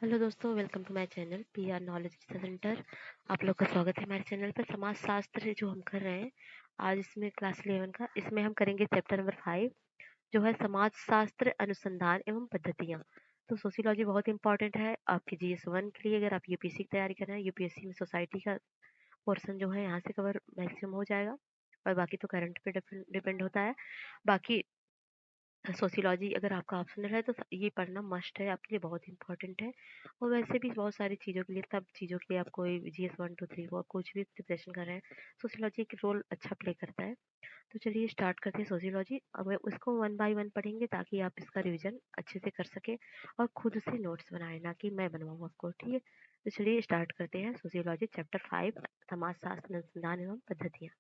Hello दोस्तों, welcome to my channel PR knowledge centre. आप लोग का स्वागत है हमारे चैनल पर। समाज शास्त्र जो हम कर रहे हैं आज, इसमें क्लास 11 का, इसमें हम करेंगे चैप्टर नंबर 5 जो है समाज शास्त्र अनुसंधान एवं पद्धतियाँ। तो सोशियोलॉजी बहुत इंपॉर्टेंट है आपकी जीएस 1 के लिए। अगर आप यूपीएससी की तैयारी कर रहे हैं, यूपीएससी में सोसाइटी का पोर्शन जो है यहाँ से कवर मैक्सिमम हो जाएगा, और बाकी तो करंट पे डिपेंड होता है। बाकी सोशियोलॉजी अगर आपका ऑप्शनल है तो ये पढ़ना मस्ट है, आपके लिए बहुत इंपॉर्टेंट है। और वैसे भी बहुत सारी चीज़ों के लिए, सब चीज़ों के लिए आप कोई जीएस 1 2 3 4 कुछ भी प्रिपरेशन कर रहे हैं, सोशियोलॉजी एक रोल अच्छा प्ले करता है। तो चलिए स्टार्ट करते हैं सोशियोलॉजी। अब उसको वन बाय वन पढ़ेंगे ताकि आप इसका रिविजन अच्छे से कर सके और खुद से नोट्स बनाए, ना कि मैं बनवाऊँ आपको, ठीक है। तो चलिए स्टार्ट करते हैं सोशियोलॉजी चैप्टर 5, समाज शास्त्र अनुसंधान एवं पद्धतियाँ।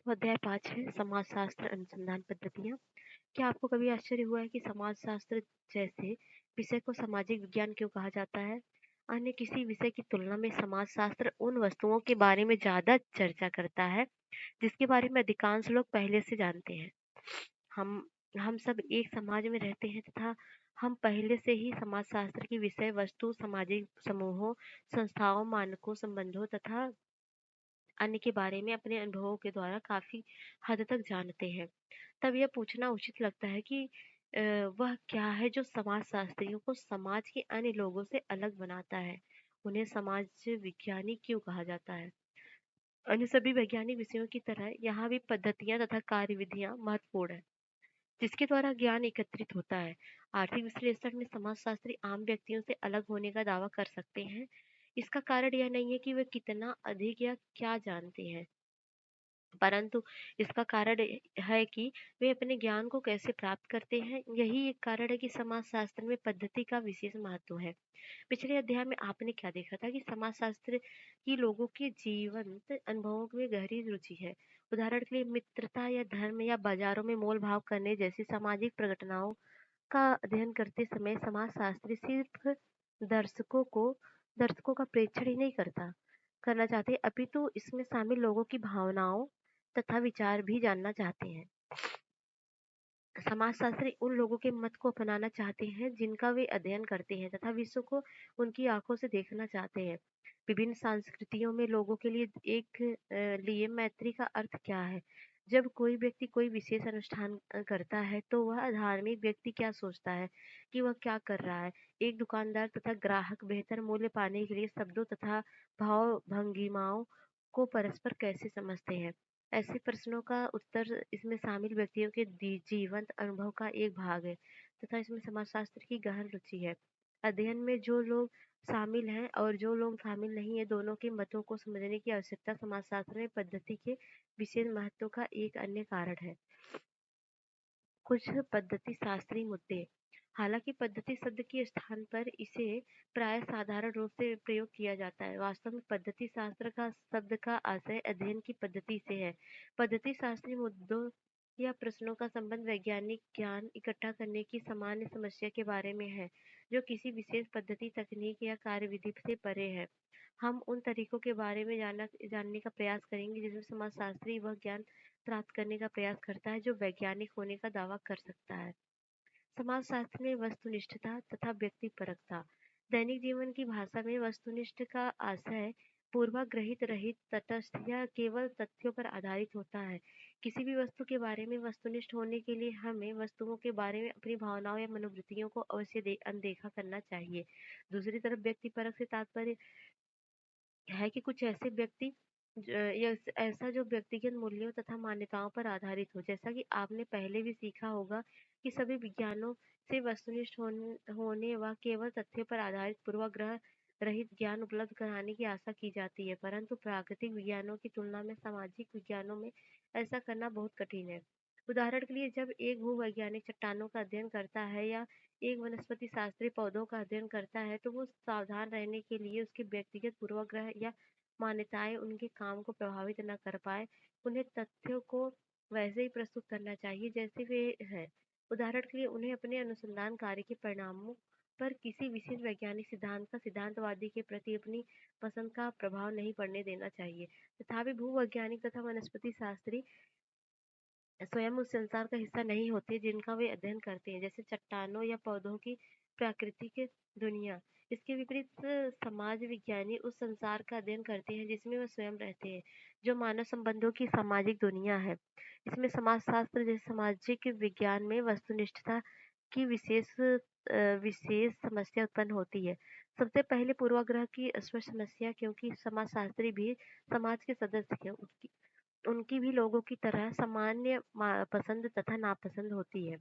तो अध्याय 5 है समाजशास्त्र अनुसंधान पद्धतियाँ। क्या आपको कभी आश्चर्य हुआ है कि समाजशास्त्र जैसे विषय को सामाजिक विज्ञान क्यों कहा जाता है? अन्य किसी विषय की तुलना में समाजशास्त्र उन वस्तुओं के बारे में ज्यादा चर्चा करता है जिसके बारे में अधिकांश लोग पहले से जानते हैं। हम हम सब एक समाज में रहते हैं तथा हम पहले से ही समाजशास्त्र की विषय वस्तु, सामाजिक समूहों, संस्थाओं, मानकों, संबंधों तथा अन्य के बारे में अपने अनुभवों के द्वारा काफी हद तक जानते हैं। तब यह पूछना उचित लगता है कि अ, वह क्या है जो समाज शास्त्रियों को समाज के अन्य लोगों से अलग बनाता है? उन्हें समाज विज्ञानी क्यों कहा जाता है? अन्य सभी वैज्ञानिक विषयों की तरह यहाँ भी पद्धतियाँ तथा कार्यविधियाँ महत्वपूर्ण है जिसके द्वारा ज्ञान एकत्रित होता है। आर्थिक विश्लेषण में समाजशास्त्री आम व्यक्तियों से अलग होने का दावा कर सकते हैं। इसका कारण यह नहीं है कि वे कितना अधिक या क्या जानते हैं, परंतु इसका कारण है कि वे अपने ज्ञान को कैसे प्राप्त करते हैं। यही एक कारण है कि समाजशास्त्र में पद्धति का विशेष महत्व है। पिछले अध्याय में आपने क्या देखा था कि समाजशास्त्र की लोगों के जीवंत अनुभवों में गहरी रुचि है। उदाहरण के लिए मित्रता या धर्म या बाजारों में मोल भाव करने जैसी सामाजिक प्रघटनाओं का अध्ययन करते समय समाजशास्त्री सिर्फ दर्शकों को दर्शकों का प्रेक्षण ही नहीं करना चाहते, अपितु इसमें शामिल लोगों की भावनाओं तथा विचार भी जानना चाहते हैं। समाजशास्त्री उन लोगों के मत को अपनाना चाहते हैं जिनका वे अध्ययन करते हैं तथा विश्व को उनकी आंखों से देखना चाहते हैं। विभिन्न संस्कृतियों में लोगों के लिए लिए मैत्री का अर्थ क्या है? जब कोई व्यक्ति कोई विशेष अनुष्ठान करता है तो वह धार्मिक व्यक्ति क्या सोचता है कि वह क्या कर रहा है? एक दुकानदार तथा ग्राहक बेहतर मूल्य पाने के लिए शब्दों तथा भाव भंगिमाओं को परस्पर कैसे समझते हैं? ऐसे प्रश्नों का उत्तर इसमें शामिल व्यक्तियों के जीवंत अनुभव का एक भाग है तथा इसमें समाजशास्त्र की गहन रुचि है। अध्ययन में जो लोग शामिल हैं और जो लोग शामिल नहीं है, दोनों के मतों को समझने की आवश्यकता समाजशास्त्र में पद्धति के विशेष महत्व का एक अन्य कारण है। कुछ पद्धति शास्त्रीय मुद्दे। हालांकि पद्धति शब्द के स्थान पर इसे प्राय साधारण रूप से प्रयोग किया जाता है, वास्तव में पद्धति शास्त्र का शब्द का आशय अध्ययन की पद्धति से है। पद्धति शास्त्रीय मुद्दों या प्रश्नों का संबंध वैज्ञानिक ज्ञान इकट्ठा करने की सामान्य समस्या के बारे में है जो किसी विशेष पद्धति, तकनीक या कार्यविधि से परे है। हम उन तरीकों के बारे में जानने का प्रयास करेंगे जिसमें समाजशास्त्री वह ज्ञान प्राप्त करने का प्रयास करता है जो वैज्ञानिक होने का दावा कर सकता है। समाजशास्त्र में वस्तुनिष्ठता तथा व्यक्तिपरकता। दैनिक जीवन की भाषा में वस्तुनिष्ठ का आशय पूर्वाग्रहित रहित, तटस्थ या केवल तथ्यों पर आधारित होता है। किसी भी वस्तु के बारे में वस्तुनिष्ठ होने के लिए हमें वस्तुओं के बारे में अपनी भावनाओं या मनोवृत्तियों को अवश्य अनदेखा करना चाहिए। दूसरी तरफ व्यक्तिपरक से तात्पर्य है कि कुछ ऐसे व्यक्ति या ऐसा जो व्यक्तिगत मूल्यों तथा मान्यताओं पर आधारित हो। जैसा कि आपने पहले भी सीखा होगा कि सभी विज्ञानों से वस्तुनिष्ठ होने व केवल तथ्यों पर आधारित पूर्वाग्रह रहित ज्ञान उपलब्ध कराने की आशा की जाती है, परंतु प्राकृतिक विज्ञानों की तुलना में सामाजिक विज्ञानों में ऐसा करना बहुत कठिन है। उदाहरण के लिए जब एक भूवैज्ञानिक चट्टानों का अध्ययन करता है या एक वनस्पति शास्त्री पौधों का अध्ययन करता है, तो वो सावधान रहने के लिए उसके व्यक्तिगत पूर्वाग्रह या मान्यताएं उनके काम को प्रभावित न कर पाए। उन्हें तथ्यों को वैसे ही प्रस्तुत करना चाहिए जैसे वे हैं। उदाहरण के लिए उन्हें अपने अनुसंधान कार्य के परिणामों पर किसी विशेष वैज्ञानिक सिद्धांत का सिद्धांतवादी के प्रति अपनी पसंद का प्रभाव नहीं पड़ने देना चाहिए। तथापि भूवैज्ञानिक तथा वनस्पति शास्त्री स्वयं उस संसार का हिस्सा नहीं होते जिनका वे अध्ययन करते हैं, जैसे चट्टानों या पौधों की प्राकृतिक दुनिया। इसके विपरीत समाज विज्ञानी उस संसार का अध्ययन करते हैं जिसमें वे स्वयं रहते हैं, जो मानव संबंधों की सामाजिक दुनिया है। इसमें समाजशास्त्र जैसे सामाजिक विज्ञान में वस्तुनिष्ठता की विशेष समस्या उत्पन्न होती है। सबसे पहले पूर्वाग्रह की स्पष्ट समस्या, क्योंकि समाजशास्त्री भी समाज के सदस्य हैं, उनकी भी लोगों की तरह सामान्य पसंद तथा नापसंद होती है।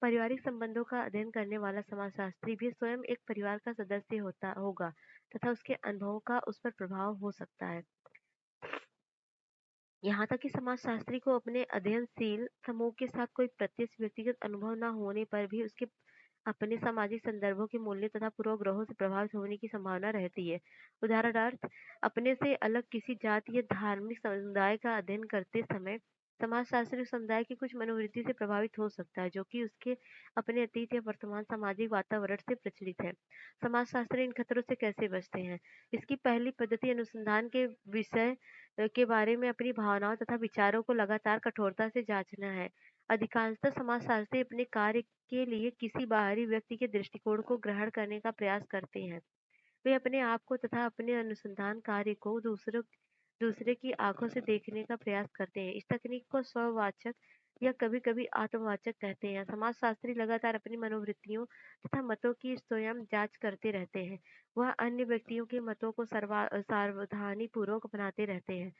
पारिवारिक संबंधों का अध्ययन करने वाला समाजशास्त्री भी स्वयं एक परिवार का सदस्य होता होगा तथा उसके अनुभवों का उस पर प्रभाव हो सकता है। यहाँ तक कि समाजशास्त्री को अपने अध्ययनशील समूह के साथ कोई प्रत्यक्ष व्यक्तिगत अनुभव न होने पर भी उसके अपने सामाजिक संदर्भों के मूल्य तथा पूर्वग्रहों से प्रभावित होने की संभावना रहती है। उदाहरणार्थ, अपने से अलग किसी जाति या धार्मिक समुदाय का अध्ययन करते समय समाजशास्त्री उस समुदाय की कुछ मनोवृत्ति से प्रभावित हो सकता है, जो कि उसके अपने अतीत या वर्तमान सामाजिक वातावरण से प्रचलित है। समाजशास्त्री इन खतरों से कैसे बचते हैं? इसकी पहली पद्धति अनुसंधान के विषय के बारे में अपनी भावनाओं तथा विचारों को लगातार कठोरता से जांचना है। अधिकांशतः समाजशास्त्री अपने कार्य के लिए किसी बाहरी व्यक्ति के दृष्टिकोण को ग्रहण करने का प्रयास करते हैं। वे अपने आप को तथा अपने अनुसंधान कार्य को दूसरे की आंखों से देखने का प्रयास करते हैं। इस तकनीक को स्ववाचक या कभी-कभी आत्मवाचक कहते हैं। समाजशास्त्री लगातार अपनी मनोवृत्तियों तथा मतों की स्वयं जांच करते रहते हैं। वह अन्य व्यक्तियों के मतों को सावधानीपूर्वक अपनाते रहते हैं।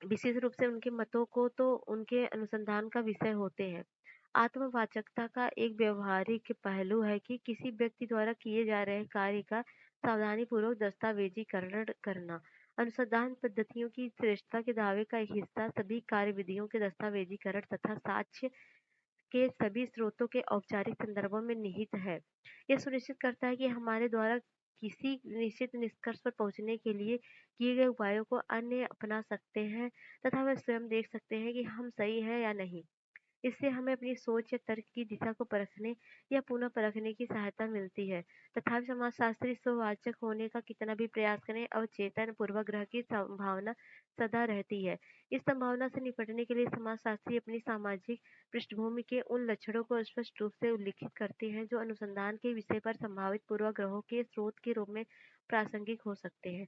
विशेष रूप से उनके मतों को तो उनके अनुसंधान का विषय होते हैं। आत्मवाचकता का एक व्यवहारिक पहलू है कि किसी व्यक्ति द्वारा किए जा रहे कार्य का सावधानीपूर्वक दस्तावेजीकरण करना। अनुसंधान पद्धतियों की श्रेष्ठता के दावे का एक हिस्सा सभी कार्यविधियों के दस्तावेजीकरण तथा साक्ष्य के सभी स्रोतों के औपचारिक संदर्भों में निहित है। यह सुनिश्चित करता है कि हमारे द्वारा किसी निश्चित निष्कर्ष पर पहुंचने के लिए किए गए उपायों को अन्य अपना सकते हैं तथा वे स्वयं देख सकते हैं कि हम सही हैं या नहीं। इससे हमें अपनी सोच या तर्क की दिशा को परखने या पुनः परखने की सहायता मिलती है। तथापि समाजशास्त्री स्ववाचक होने का कितना भी प्रयास करें, अवचेतन पूर्वाग्रह की संभावना सदा रहती है। इस संभावना से निपटने के लिए समाजशास्त्री अपनी सामाजिक पृष्ठभूमि के उन लक्षणों को स्पष्ट रूप से उल्लिखित करते हैं जो अनुसंधान के विषय पर संभावित पूर्वाग्रहों के स्रोत के रूप में प्रासंगिक हो सकते हैं।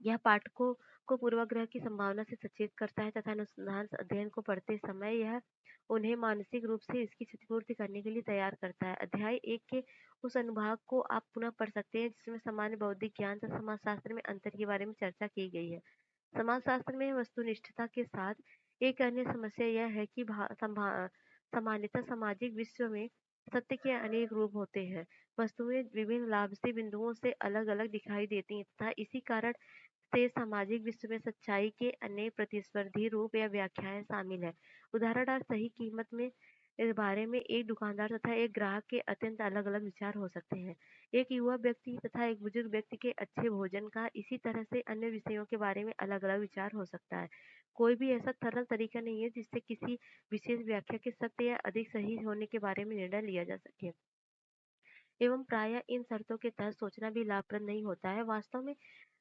यह पाठकों को पूर्वाग्रह की संभावना से सचेत करता है तथा अनुसंधान अध्ययन को पढ़ते समय यह उन्हें मानसिक रूप से इसकी क्षतिपूर्ति करने के लिए तैयार करता है। अध्याय 1 के उस अनुभाग को आप पुनः पढ़ सकते हैं जिसमें सामान्य बौद्धिक ज्ञान तथा समाजशास्त्र में अंतर के बारे में चर्चा की गई है। समाजशास्त्र में वस्तुनिष्ठता के साथ एक अन्य समस्या यह है कि सामान्यतः सामाजिक विश्व में सत्य के अनेक रूप होते हैं। वस्तुएं विभिन्न लाभ से बिंदुओं से अलग अलग दिखाई देती हैं तथा इसी कारण से सामाजिक विश्व में सच्चाई के अनेक प्रतिस्पर्धी रूप या व्याख्याएं शामिल हैं। उदाहरणार्थ, सही कीमत में इस बारे में एक दुकानदार तथा एक ग्राहक के अत्यंत अलग अलग विचार हो सकते हैं। एक युवा व्यक्ति तथा एक बुजुर्ग व्यक्ति के अच्छे भोजन का इसी तरह से अन्य विषयों के बारे में अलग अलग विचार हो सकता है। कोई भी ऐसा सरल तरीका नहीं है जिससे किसी विशेष व्याख्या के सत्य या अधिक सही होने के बारे में निर्णय लिया जा सके। एवं प्रायः इन शर्तों के तहत सोचना भी लाभप्रद नहीं होता है। वास्तव में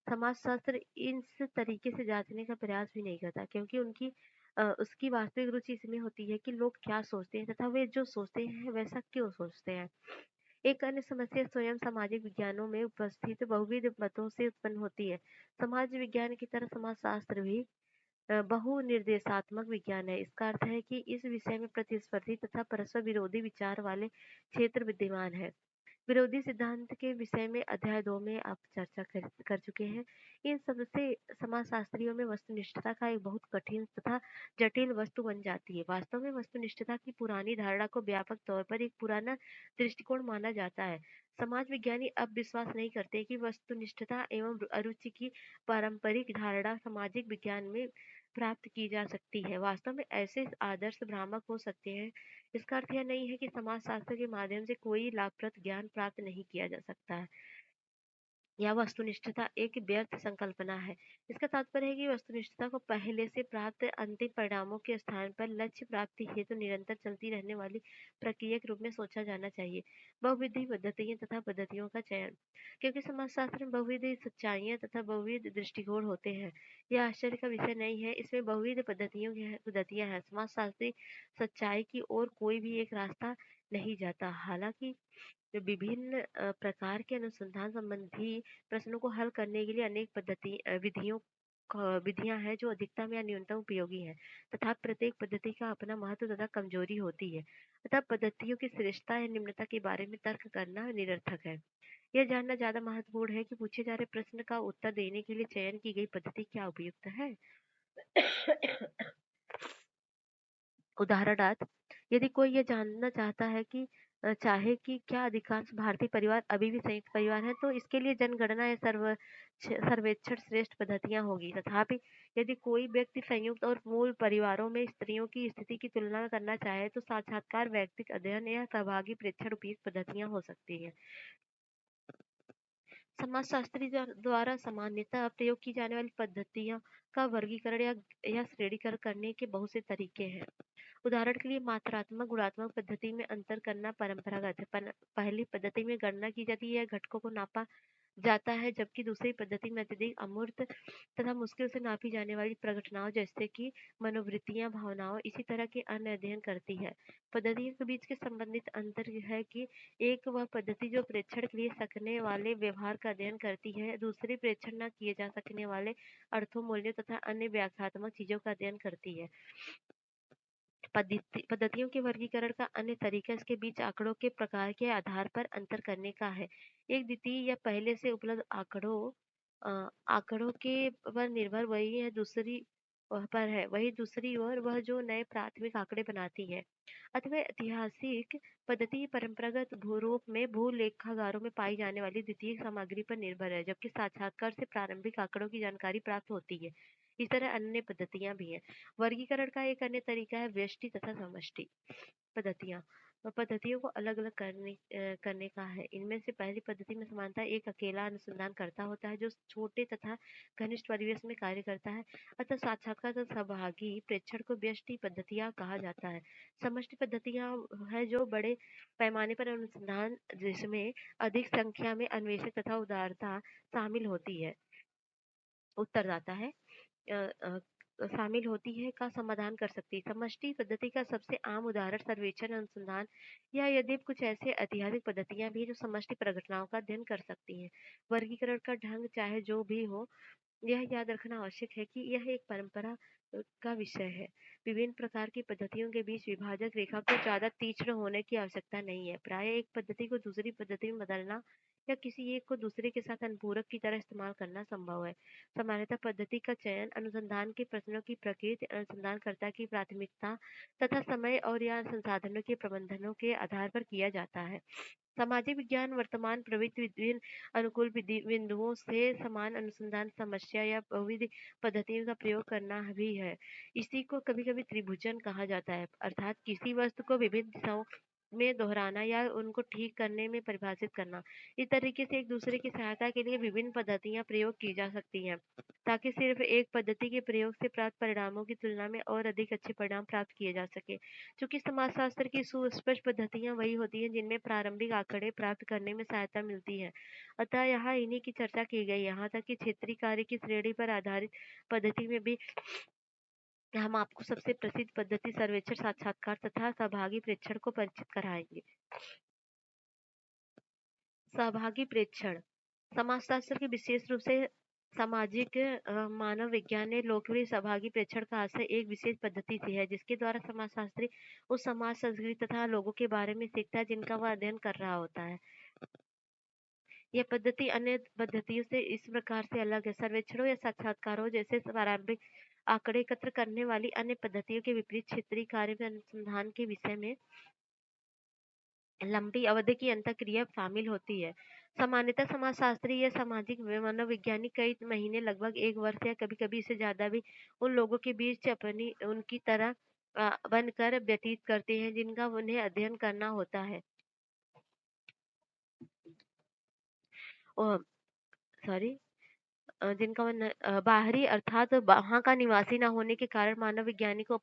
समाजशास्त्र इस तरीके से जांचने का प्रयास भी नहीं करता, क्योंकि उसकी वास्तविक रुचि इसमें होती है कि लोग क्या सोचते हैं तथा वे जो सोचते हैं वैसा क्यों सोचते हैं। एक अन्य समस्या स्वयं सामाजिक विज्ञानों में उपस्थित बहुविध मतों से उत्पन्न होती है। समाज विज्ञान की तरह समाजशास्त्र भी बहुनिर्देशात्मक विज्ञान है। इसका अर्थ है कि इस विषय में प्रतिस्पर्धी तथा परस्पर विरोधी विचार वाले क्षेत्र विद्यमान है। विरोधी सिद्धांत के विषय में अध्याय 2 में आप चर्चा कर चुके हैं। इन सबसे समाजशास्त्रियों में वस्तुनिष्ठता का एक बहुत कठिन तथा जटिल वस्तु बन जाती है। वास्तव में वस्तुनिष्ठता की पुरानी धारणा को व्यापक तौर पर एक पुराना दृष्टिकोण माना जाता है। समाज विज्ञानी अब विश्वास नहीं करते कि वस्तुनिष्ठता एवं अरुचि की पारंपरिक धारणा सामाजिक विज्ञान में प्राप्त की जा सकती है। वास्तव में ऐसे आदर्श भ्रामक हो सकते हैं। इसका अर्थ यह नहीं है कि समाजशास्त्र के माध्यम से कोई लाभप्रद ज्ञान प्राप्त नहीं किया जा सकता है या वस्तुनिष्ठता एक व्यर्थ संकल्पना है। इसका तात्पर्य है कि वस्तुनिष्ठता को पहले से प्राप्त अंतिम परिणामों के स्थान पर लक्ष्य प्राप्ति हेतु निरंतर चलती रहने वाली प्रक्रिया के रूप में सोचा जाना चाहिए। बहुविधि पद्धतियां तथा पद्धतियों का चयन, क्योंकि समाजशास्त्र में बहुविध सच्चाइयां तथा बहुविध दृष्टिकोण होते हैं, यह आश्चर्य का विषय नहीं है। इसमें बहुविध पद्धतियां हैं। समाजशास्त्री सच्चाई की ओर कोई भी एक रास्ता नहीं जाता। हालांकि विभिन्न प्रकार के अनुसंधान संबंधी प्रश्नों को हल करने के लिए अनेक विधियां हैं जो अधिकतम या न्यूनतम उपयोगी हैं, तथा प्रत्येक पद्धति का अपना महत्व तथा कमजोरी होती है। अतः पद्धतियों की श्रेष्ठता या निम्नता के बारे में तर्क करना निरर्थक है। यह जानना ज्यादा महत्वपूर्ण है कि पूछे जा रहे प्रश्न का उत्तर देने के लिए चयन की गई पद्धति क्या उपयुक्त है। उदाहरणार्थ, यदि कोई ये जानना चाहता है कि चाहे कि क्या अधिकांश भारतीय परिवार अभी भी संयुक्त परिवार हैं, तो इसके लिए जनगणना या सर्वेक्षण श्रेष्ठ पद्धतियां होगी। तथापि यदि कोई व्यक्ति संयुक्त और मूल परिवारों में स्त्रियों की स्थिति की तुलना करना चाहे, तो साक्षात्कार, व्यक्तिगत अध्ययन या सहभागी प्रेक्षण उपयुक्त पद्धतियां हो सकती हैं। समाजशास्त्री द्वारा सामान्यतः प्रयोग की जाने वाली पद्धतियां का वर्गीकरण या श्रेणीकरण करने के बहुत से तरीके हैं। उदाहरण के लिए मात्रात्मक गुणात्मक पद्धति में अंतर करना परंपरागत है। पहली पद्धति में गणना की जाती है, घटकों को नापा जाता है, जबकि दूसरी पद्धति में अत्यधिक अमूर्त तथा मुश्किल से नापी जाने वाली प्रघटनाओं जैसे कि मनोवृत्तियां, भावनाओं, इसी तरह के अन्य अध्ययन करती है। पद्धतियों के बीच के संबंधित अंतर यह है कि एक वह पद्धति जो प्रेक्षण के लिए सकने वाले व्यवहार का अध्ययन करती है, दूसरी प्रेक्षण न किए जा सकने वाले अर्थों, मूल्यों तथा अन्य व्याख्यात्मक चीजों का अध्ययन करती है। पद्धतियों के वर्गीकरण का अन्य तरीका इसके बीच आंकड़ों के प्रकार के आधार पर अंतर करने का है। एक द्वितीय या पहले से उपलब्ध आंकड़ों के पर निर्भर वही है दूसरी वह पर है वही दूसरी ओर वह जो नए प्राथमिक आंकड़े बनाती है। अथवा ऐतिहासिक पद्धति परंपरागत भूरूप में भूलेखागारों में पाई जाने वाली द्वितीय सामग्री पर निर्भर है, जबकि साक्षात्कार से प्रारंभिक आंकड़ों की जानकारी प्राप्त होती है। इस तरह अन्य पद्धतियां भी हैं। वर्गीकरण का एक अन्य तरीका है व्यष्टि तथा समष्टि पद्धतियां। पद्धतियों को अलग अलग करने का है। इनमें से पहली पद्धति में समानता एक अकेला अनुसंधानकर्ता होता है जो छोटे तथा घनिष्ठ परिवेश में कार्य करता है। अतः साक्षात्कार तथा सहभागी प्रेक्षण को व्यष्टि पद्धतियां कहा जाता है। समष्टि पद्धतियां है जो बड़े पैमाने पर अनुसंधान जिसमें अधिक संख्या में अन्वेषक तथा उदारता शामिल होती है उत्तरदाता है अ, अ, शामिल होती है का समाधान कर सकती है। समष्टि पद्धति का सबसे आम उदाहरण सर्वेक्षण अनुसंधान या यदि कुछ ऐसे ऐतिहासिक पद्धतियां भी हैं जो समष्टि प्रघटनाओं का अध्ययन कर सकती हैं। वर्गीकरण का ढंग चाहे जो भी हो, यह याद रखना आवश्यक है कि यह एक परंपरा का विषय है। विभिन्न प्रकार की पद्धतियों के बीच विभाजक रेखा को ज्यादा तीक्ष्ण होने की आवश्यकता नहीं है। प्राय एक पद्धति को दूसरी पद्धति में बदलना या किसी एक को दूसरे के साथ अनुपूरक की तरह इस्तेमाल करना संभव है। सामान्यतः पद्धति का चयन अनुसंधान के प्रश्नों की प्रकृति, अनुसंधानकर्ता की प्राथमिकता तथा समय और या संसाधनों के प्रबंधनों के आधार पर किया जाता है। सामाजिक विज्ञान वर्तमान प्रवृत्ति विभिन्न अनुकूल बिंदुओं से समान अनुसंधान समस्या या बहुविध पद्धतियों का प्रयोग करना भी है। इसी को कभी कभी त्रिभुजन कहा जाता है, अर्थात किसी वस्तु को विभिन्न दिशाओं में दोहराना या उनको ठीक करने में परिभाषित करना। इस तरीके से एक दूसरे की सहायता के लिए विभिन्न पद्धतियां प्रयोग की जा सकती हैं, ताकि सिर्फ एक पद्धति के प्रयोग से प्राप्त परिणामों की तुलना में और अधिक अच्छे परिणाम प्राप्त किए जा सके। चूंकि समाजशास्त्र की सुस्पष्ट पद्धतियां वही होती हैं जिनमें प्रारंभिक आंकड़े प्राप्त करने में सहायता मिलती है। अतः यहाँ इन्हीं की चर्चा की गई। यहाँ तक कि क्षेत्रीय कार्य की श्रेणी पर आधारित पद्धति में भी हम आपको सबसे प्रसिद्ध पद्धति सर्वेक्षण, साक्षात्कार तथा सहभागी प्रेक्षण को परिचित कराएंगे। सहभागी प्रेक्षण समाजशास्त्र के विशेष रूप से सामाजिक मानव विज्ञान ने लोकप्रिय सहभागी प्रेक्षण का आशय एक विशेष पद्धति से है जिसके द्वारा समाजशास्त्री उस समाज, संस्कृति तथा लोगों के बारे में सीखता है जिनका वह अध्ययन कर रहा होता है। यह पद्धति अन्य पद्धतियों से इस प्रकार से अलग है। सर्वेक्षणों या साक्षात्कारों जैसे प्रारंभिक आंकड़े एकत्र करने वाली अन्य पद्धतियों के विपरीत क्षेत्रीय कार्य में अनुसंधान के विषय में लंबी अवधि की अंतःक्रिया शामिल होती है। सामान्यतः समाजशास्त्री या सामाजिक मनोवैज्ञानिक कई महीने, लगभग 1 वर्ष या कभी-कभी इससे ज़्यादा भी उन लोगों के बीच अपनी उनकी तरह बनकर व्यतीत करते हैं, जिनका उन्हें अध्ययन करना होता है। ओह! सॉरी। जिनका बाहरी अर्थात वहाँ का निवासी ना होने के कारण मानव विज्ञानी को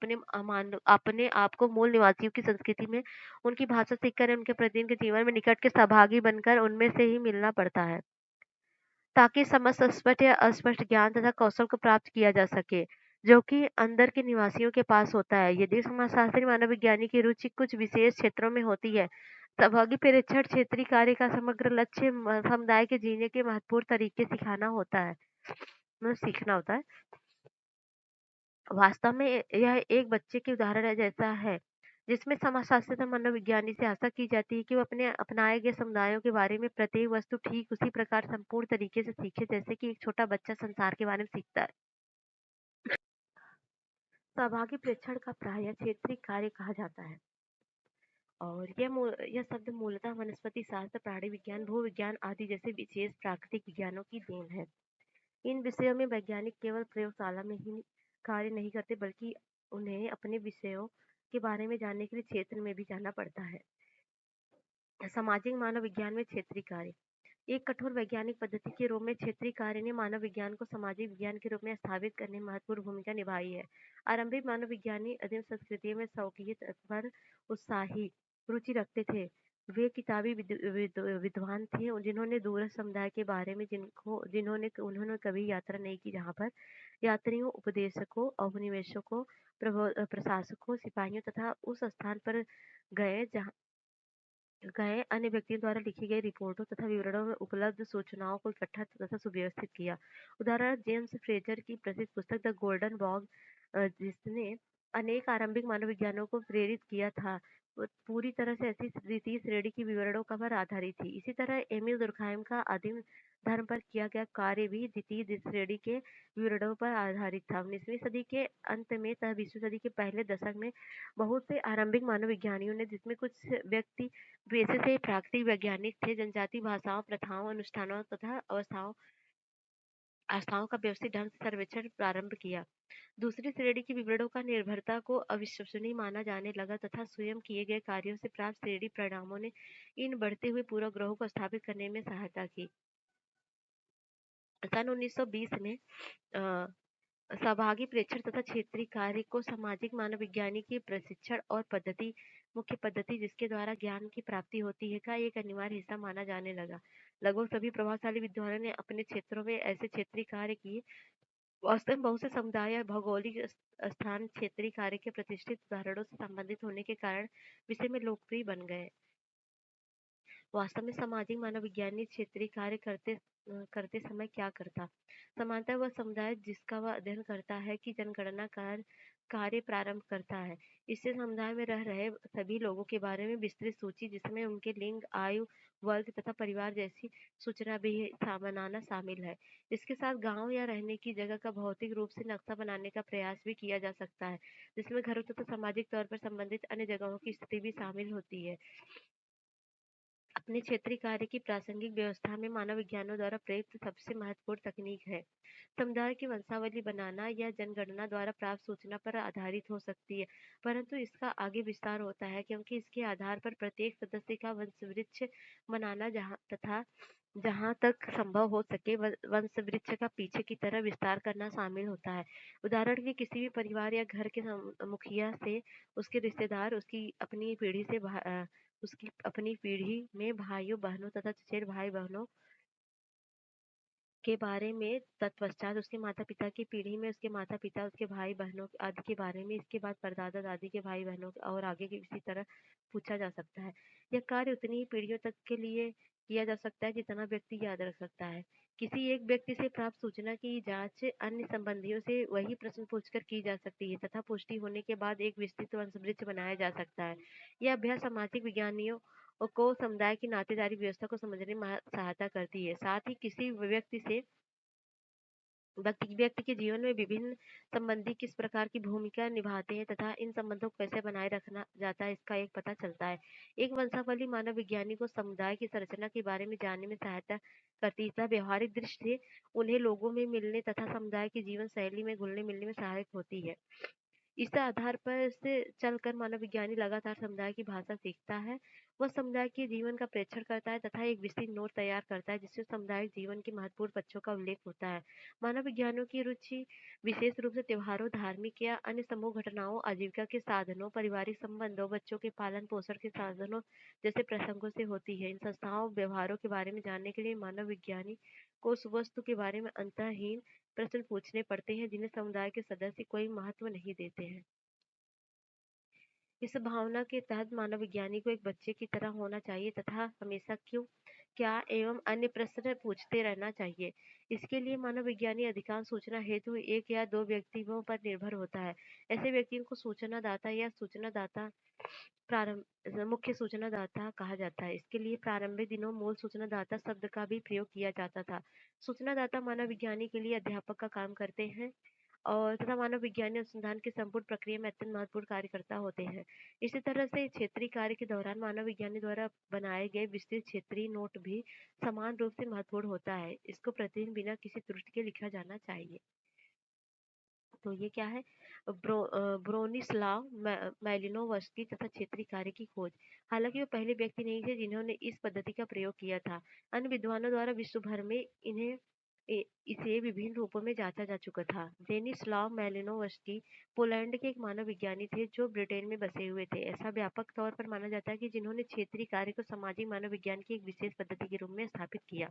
अपने आप को मूल निवासियों की संस्कृति में उनकी भाषा सीखकर उनके प्रतिदिन के जीवन में निकट के सहभागी बनकर उनमें से ही मिलना पड़ता है, ताकि समस्त स्पष्ट या अस्पष्ट ज्ञान तथा कौशल को प्राप्त किया जा सके, जो कि अंदर के निवासियों के पास होता है। यदि समाजशास्त्री मानव विज्ञानी की रुचि कुछ विशेष क्षेत्रों में होती है, सहभागी प्रेक्षण क्षेत्रीय कार्य का समग्र लक्ष्य समुदाय के जीने के महत्वपूर्ण तरीके सिखाना होता है, मतलब सीखना होता है। वास्तव में यह एक बच्चे के उदाहरण है जैसा है, जिसमें समाजशास्त्री तथा मनोविज्ञानी से आशा की जाती है कि वो अपने अपनाए गए समुदायों के बारे में प्रत्येक वस्तु ठीक उसी प्रकार संपूर्ण तरीके से सीखे, जैसे कि एक छोटा बच्चा संसार के बारे में सीखता है। सहभागी प्रेक्षण का प्रायः क्षेत्रीय कार्य कहा जाता है, और यह शब्द मूलतः वनस्पति शास्त्र, प्राणी विज्ञान, भूविज्ञान आदि जैसे विशेष प्राकृतिक विज्ञानों की देन है। इन विषयों में वैज्ञानिक केवल प्रयोगशाला में ही कार्य नहीं करते, बल्कि उन्हें अपने विषयों के बारे में जानने के लिए क्षेत्र में भी जाना पड़ता है। सामाजिक मानव विज्ञान में क्षेत्रीय कार्य एक कठोर वैज्ञानिक पद्धति के रूप में क्षेत्रीय कार्य ने मानव विज्ञान को सामाजिक विज्ञान के रूप में स्थापित करने में महत्वपूर्ण भूमिका निभाई है। आरंभिक मानव विज्ञानी आदिम संस्कृतियों में शौकियत पर उत्साही रुचि रखते थे। वे किताबी विद्वान थे जिन्होंने दूरस्थ समुदाय के बारे में जिन्होंने उन्होंने कभी यात्रा नहीं की, जहाँ पर यात्रियों, उपदेशकों, औपनिवेशकों, प्रशासकों, सिपाहियों तथा उस स्थान पर गए जहाँ गए अन्य व्यक्तियों द्वारा लिखी गई रिपोर्टों तथा विवरणों में उपलब्ध सूचनाओं को इकट्ठा तथा सुव्यवस्थित किया। उदाहरण जेम्स फ्रेजर की प्रसिद्ध पुस्तक द गोल्डन बॉग, जिसने अनेक आरंभिक मनोविज्ञानियों को प्रेरित किया था, वो पूरी तरह से ऐसी द्वितीय श्रेणी की विवरणों का पर आधारित थी। इसी तरह एमिल दुर्कहाइम का आदिम धर्म पर किया गया कार्य भी द्वितीय श्रेणी के विवरणों पर आधारित था। 19वीं सदी के अंत में तथा 20वीं सदी के पहले दशक में बहुत से आरंभिक मानवविज्ञानियों ने, जिसमें कुछ व्यक्ति पेशे से प्राकृतिक वैज्ञानिक थे, जनजातीय भाषाओं, प्रथाओं, अनुष्ठानों तथा आस्थाओं का व्यवस्थित ढंग से सर्वेक्षण प्रारंभ किया। दूसरी श्रेणी की विवरणों का निर्भरता को अविश्वसनीय माना जाने लगा तथा स्वयं किए गए कार्यों से प्राप्त श्रेणी परिणामों ने इन बढ़ते हुए पूर्वाग्रहों को स्थापित करने में सहायता की। सन 1920 में अ, सहभागी प्रेक्षण तथा क्षेत्रीय कार्य को सामाजिक मानव विज्ञानी की प्रशिक्षण और पद्धति मुख्य पद्धति जिसके द्वारा ज्ञान की प्राप्ति होती है का एक अनिवार्य हिस्सा माना जाने लगा। लगभग सभी प्रभावशाली विद्वानों ने अपने क्षेत्रों में ऐसे क्षेत्रीय कार्य किए। वास्तव में बहुत से समुदाय या भौगोलिक स्थान क्षेत्रीय कार्य के प्रतिष्ठित उदाहरणों से संबंधित होने के कारण विषय में लोकप्रिय बन गए। वास्तव में सामाजिक मानवविज्ञानी क्षेत्रीय कार्य करते समय क्या करता? सामान्यतः वह समुदाय जिसका वह अध्ययन करता है की जनगणना कार्य प्रारंभ करता है। इससे समुदाय में रह रहे सभी लोगों के बारे में विस्तृत सूची, जिसमें उनके लिंग, आयु, वर्ग तथा परिवार जैसी सूचना भी बनाना शामिल है। इसके साथ गांव या रहने की जगह का भौतिक रूप से नक्शा बनाने का प्रयास भी किया जा सकता है, जिसमें घरों तथा सामाजिक तौर पर संबंधित अन्य जगहों की स्थिति भी शामिल होती है। अपने क्षेत्रीय कार्य की प्रासंगिक व्यवस्था में मानव विज्ञानों द्वारा प्रयुक्त सबसे महत्वपूर्ण तकनीक है। समुदाय की वंशावली बनाना या जनगणना द्वारा प्राप्त सूचना पर आधारित हो सकती है, परंतु इसका आगे विस्तार होता है, क्योंकि इसके आधार पर प्रत्येक सदस्य का वंशवृक्ष बनाना तथा जहाँ तक संभव हो सके वंशवृक्ष का पीछे की तरह विस्तार करना शामिल होता है। उदाहरण के किसी भी परिवार या घर के मुखिया से उसके रिश्तेदार उसकी अपनी पीढ़ी में भाइयों बहनों तथा चचेरे भाई बहनों के बारे में, तत्पश्चात उसके माता-पिता की पीढ़ी में उसके माता-पिता, उसके भाई-बहनों आदि के बारे में, इसके बाद परदादा-दादी के भाई-बहनों और आगे की इसी तरह पूछा जा सकता है। यह कार्य उतनी ही पीढ़ियों तक के लिए किया जा सकता है जितना व्यक्ति याद रख सकता है। किसी एक व्यक्ति से प्राप्त सूचना की जांच अन्य संबंधियों से वही प्रश्न पूछकर की जा सकती है तथा पुष्टि होने के बाद एक विस्तृत वंशवृक्ष बनाया जा सकता है। यह अभ्यास सामाजिक विज्ञानियों को समुदाय की नातेदारी व्यवस्था को समझने में सहायता करती है। साथ ही किसी व्यक्ति से व्यक्ति व्यक्ति के जीवन में विभिन्न संबंधी किस प्रकार की भूमिका निभाते हैं तथा इन संबंधों को कैसे बनाए रखना जाता है, इसका एक पता चलता है। एक वंशावली मानव विज्ञानी को समुदाय की संरचना के बारे में जानने में सहायता करती है तथा व्यवहारिक दृष्टि से उन्हें लोगों में मिलने तथा समुदाय की जीवन शैली में घुलने मिलने में सहायक होती है। इस आधार पर से चलकर मानव विज्ञानी लगातार समुदाय की भाषा सीखता है। वह समुदाय के जीवन का प्रेक्षण करता है तथा एक विस्तृत नोट तैयार करता है जिससे सामुदायिक जीवन के महत्वपूर्ण पक्षों का उल्लेख होता है। मानव विज्ञानियों की रुचि विशेष रूप से त्योहारों, धार्मिक या अन्य समूह घटनाओं, आजीविका के साधनों, पारिवारिक संबंधों, बच्चों के पालन पोषण के साधनों जैसे प्रसंगों से होती है। इन संस्थाओं व्यवहारों के बारे में जानने के लिए मानव विज्ञानी को उस वस्तु के बारे में अंतहीन प्रश्न पूछने पड़ते हैं जिन्हें समुदाय के सदस्य कोई महत्व नहीं देते हैं। इस भावना के तहत मानव विज्ञानी को एक बच्चे की तरह होना चाहिए तथा हमेशा क्यों, क्या एवं अन्य प्रश्न पूछते रहना चाहिए। इसके लिए मानव विज्ञानी अधिकांश सूचना हेतु एक या दो व्यक्तियों पर निर्भर होता है। ऐसे व्यक्तियों को सूचना दाता या सूचना दाता प्रारंभ मुख्य सूचना दाता कहा जाता है। इसके लिए प्रारंभिक दिनों मूल सूचना दाता शब्द का भी प्रयोग किया जाता था। सूचना दाता मानव विज्ञानी के लिए अध्यापक का काम करते हैं और तथा मानव विज्ञान अनुसंधान की संपूर्ण प्रक्रिया में अत्यंत महत्वपूर्ण कार्यकर्ता होते हैं। इसी तरह से क्षेत्रीय कार्य के दौरान मानव विज्ञानी द्वारा बनाए गए विस्तृत क्षेत्रीय नोट भी समान रूप से महत्वपूर्ण होता है। इसको प्रतिदिन बिना किसी त्रुटि के लिखा जाना चाहिए। तो ये क्या है? ब्रोनिस्लाव मैलिनोवस्की तथा क्षेत्रीय कार्य की खोज। हालांकि वे पहले व्यक्ति नहीं थे जिन्होंने इस पद्धति का प्रयोग किया था। अन्य विद्वानों द्वारा विश्व भर में इसे विभिन्न रूपों में जांचा जा चुका था। ब्रोनिस्लाव मैलिनोवस्की पोलैंड के एक मानव विज्ञानी थे जो ब्रिटेन में बसे हुए थे। ऐसा व्यापक तौर पर माना जाता है कि जिन्होंने क्षेत्रीय कार्य को सामाजिक मानव विज्ञान की एक विशेष पद्धति के रूप में स्थापित किया।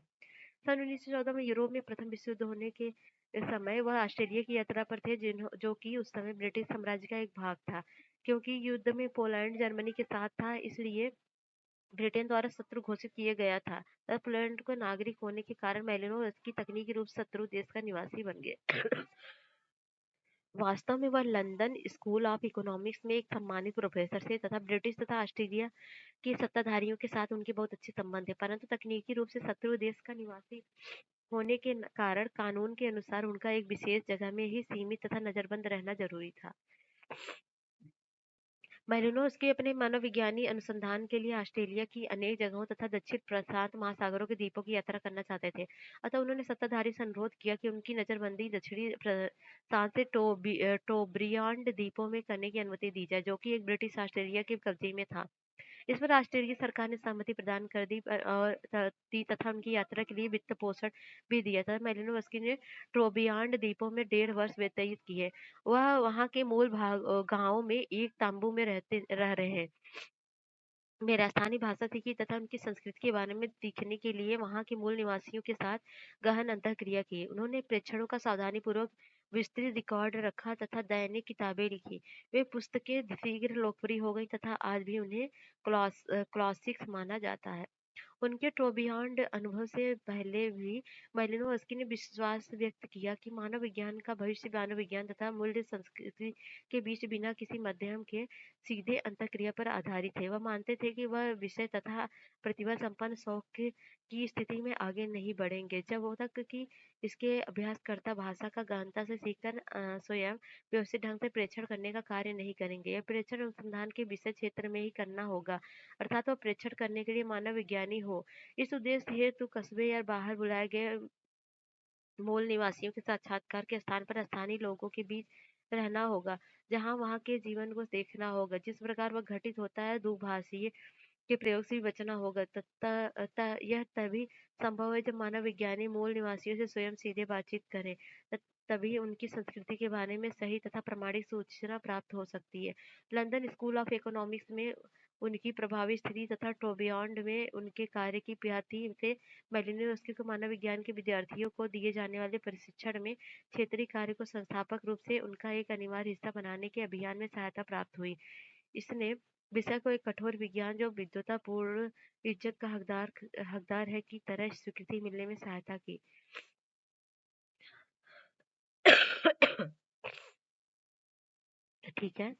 सन 1914 में यूरोप में प्रथम विश्व युद्ध होने के समय वह ऑस्ट्रेलिया की यात्रा पर थे जो कि उस समय ब्रिटिश साम्राज्य का एक भाग था। क्योंकि युद्ध में पोलैंड जर्मनी के साथ था, इसलिए ब्रिटेन द्वारा शत्रु घोषित किया गया था तथा पोलैंड को नागरिक होने के कारण मेलिनो इसकी तकनीकी रूप से शत्रु देश का निवासी बन गए। वास्तव में वह लंदन स्कूल ऑफ इकोनॉमिक्स में एक सम्मानित प्रोफेसर थे तथा ब्रिटिश तथा ऑस्ट्रेलिया के सत्ताधारियों के साथ उनके बहुत अच्छे संबंध थे, परंतु तकनीकी रूप से शत्रु देश का निवासी होने के कारण कानून के अनुसार उनका एक विशेष जगह में ही सीमित तथा नजरबंद रहना जरूरी था। मेलिनोव्स्की अपने मनोविज्ञानी अनुसंधान के लिए ऑस्ट्रेलिया की अनेक जगहों तथा दक्षिण प्रशांत महासागरों के द्वीपों की यात्रा करना चाहते थे। अतः उन्होंने सत्ताधारी से अनुरोध किया कि उनकी नजरबंदी दक्षिणी प्रशांत से टोब्रियांड द्वीपों में करने की अनुमति दी जाए, जो कि एक ब्रिटिश ऑस्ट्रेलिया के कब्जे में था। इस पर ऑस्ट्रेलिया सरकार ने सहमति प्रदान कर दी और दी तथा उनकी यात्रा के लिए वित्त पोषण भी दिया था। मेलिनोव्स्की ने ट्रोबियान द्वीपों में 1.5 वर्ष व्यतीत किए। वह वहां के मूल गांवों में एक तांबू में रह रहे हैं। में राजस्थानी भाषा सीखी तथा उनकी संस्कृति के बारे में सीखने के लिए वहां के मूल निवासियों के साथ गहन अंतःक्रिया की। उन्होंने प्रेक्षणों का सावधानीपूर्वक विस्तृत रिकॉर्ड रखा तथा दैनिक किताबें लिखी। वे पुस्तकें शीघ्र लोकप्रिय हो गई तथा आज भी उन्हें क्लासिक्स माना जाता है। उनके ट्रोबियान्ड अनुभव से पहले भी मालिनोव्स्की ने विश्वास व्यक्त किया कि मानव विज्ञान का भविष्य मानव विज्ञान तथा मूल्य संस्कृति के बीच बिना किसी माध्यम के सीधे अंतःक्रिया पर आधारित है। वह मानते थे कि वह विषय तथा प्रतिभा संपन्न शौक की स्थिति में आगे नहीं बढ़ेंगे जब तक कि इसके अभ्यासकर्ता भाषा का गहनता से सीखकर स्वयं व्यवस्थित ढंग से प्रेक्षण करने का कार्य नहीं करेंगे। यह प्रेक्षण अनुसंधान के विषय क्षेत्र में ही करना होगा, अर्थात वह प्रेक्षण करने के लिए मानव विज्ञानी हो। इस उद्देश्य हेतु कस्बे या बाहर बुलाए गए मूल निवासियों के साक्षात्कार के स्थान पर स्थानीय लोगों के बीच रहना होगा, जहां वहां के जीवन को देखना होगा। जिस प्रकार वह घटित होता है, दुभाषीय के प्रयोग से भी बचना होगा। यह तभी संभव है जब मानव विज्ञानी मूल निवासियों से स्वयं सीधे बातचीत करें। तभी उनकी संस्कृति के बारे में सही तथा प्रामाणिक सूचना प्राप्त हो सकती है। लंदन स्कूल ऑफ इकोनॉमिक्स में उनकी प्रभावी स्थिति तथा टोबियान्ड में उनके कार्य की ख्याति से मेलिनोव्स्की को मानव विज्ञान के विद्यार्थियों को दिए जाने वाले प्रशिक्षण में क्षेत्रीय कार्य को संस्थापक रूप से उनका एक अनिवार्य हिस्सा बनाने के अभियान में सहायता प्राप्त हुई। इसने विषय को एक कठोर विज्ञान जो विद्वतापूर्ण इज्जत का हकदार है की तरह स्वीकृति मिलने में सहायता की। ठीक है।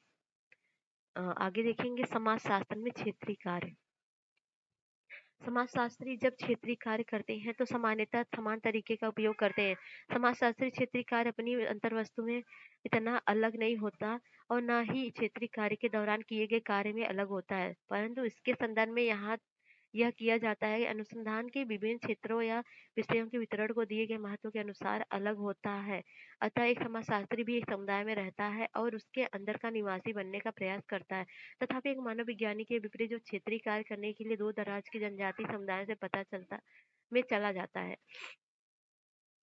आगे देखेंगे समाज शास्त्र में क्षेत्रीय कार्य। समाजशास्त्री जब क्षेत्रीय कार्य करते हैं तो सामान्यतः समान तरीके का उपयोग करते हैं। समाजशास्त्री क्षेत्रीय कार्य अपनी अंतर्वस्तु में इतना अलग नहीं होता और ना ही क्षेत्रीय कार्य के दौरान किए गए कार्य में अलग होता है, परंतु इसके संदर्भ में यहाँ यह किया जाता है कि अनुसंधान के विभिन्न क्षेत्रों या विषयों के वितरण को दिए गए महत्व के अनुसार अलग होता है। अतः एक समाजशास्त्री भी एक समुदाय में रहता है और उसके अंदर का निवासी बनने का प्रयास करता है। तथापि एक मानव विज्ञानी के विपरीत जो क्षेत्रीय कार्य करने के लिए दूर दराज के जनजातीय समुदाय से पता चलता में चला जाता है।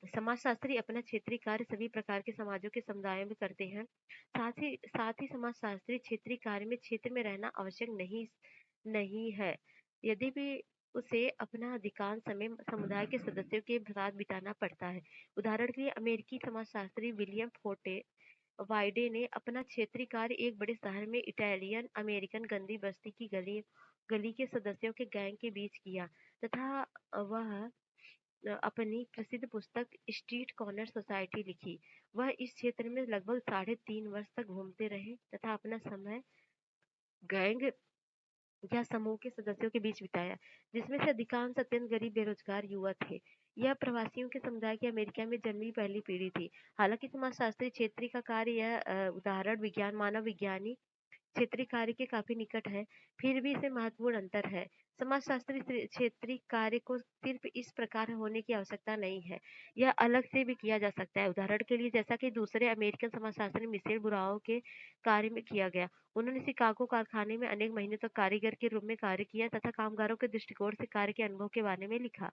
समाजशास्त्री अपना क्षेत्रीय कार्य सभी प्रकार के समाजों के समुदायों में करते हैं। साथ ही समाजशास्त्री क्षेत्रीय कार्य में क्षेत्र में रहना आवश्यक नहीं नहीं है। यदि भी उसे अपना अधिकांश समय समुदाय के सदस्यों के साथ बिताना पड़ता है। उदाहरण के लिए अमेरिकी समाजशास्त्री विलियम फोर्टे वाइडे ने अपना क्षेत्रीय कार्य एक बड़े शहर में इटालियन अमेरिकन गंदी बस्ती की गली गली के सदस्यों के गैंग के बीच किया तथा वह अपनी प्रसिद्ध पुस्तक स्ट्रीट कॉर्नर सोसाइटी लिखी। वह इस क्षेत्र में लगभग 3.5 वर्ष तक घूमते रहे तथा अपना समय गैंग या समूह के सदस्यों के बीच बिताया, जिसमें से अधिकांश अत्यंत गरीब बेरोजगार युवा थे। यह प्रवासियों के समुदाय की अमेरिका में जन्मी पहली पीढ़ी थी। हालांकि समाजशास्त्री क्षेत्रीय का कार्य यह उदाहरण विज्ञान मानव विज्ञानी क्षेत्रीय कार्य के काफी निकट है, फिर भी इसमें महत्वपूर्ण अंतर है। समाजशास्त्री क्षेत्रीय कार्य को सिर्फ इस प्रकार होने की आवश्यकता नहीं है, यह अलग से भी किया जा सकता है। उदाहरण के लिए जैसा कि दूसरे अमेरिकन समाजशास्त्री मिशेल बुराओ के कार्य में किया गया, उन्होंने शिकागो कारखाने में अनेक महीनों तक कारीगर के रूप में कार्य किया तथा कामगारों के दृष्टिकोण से कार्य के अनुभव के बारे में लिखा।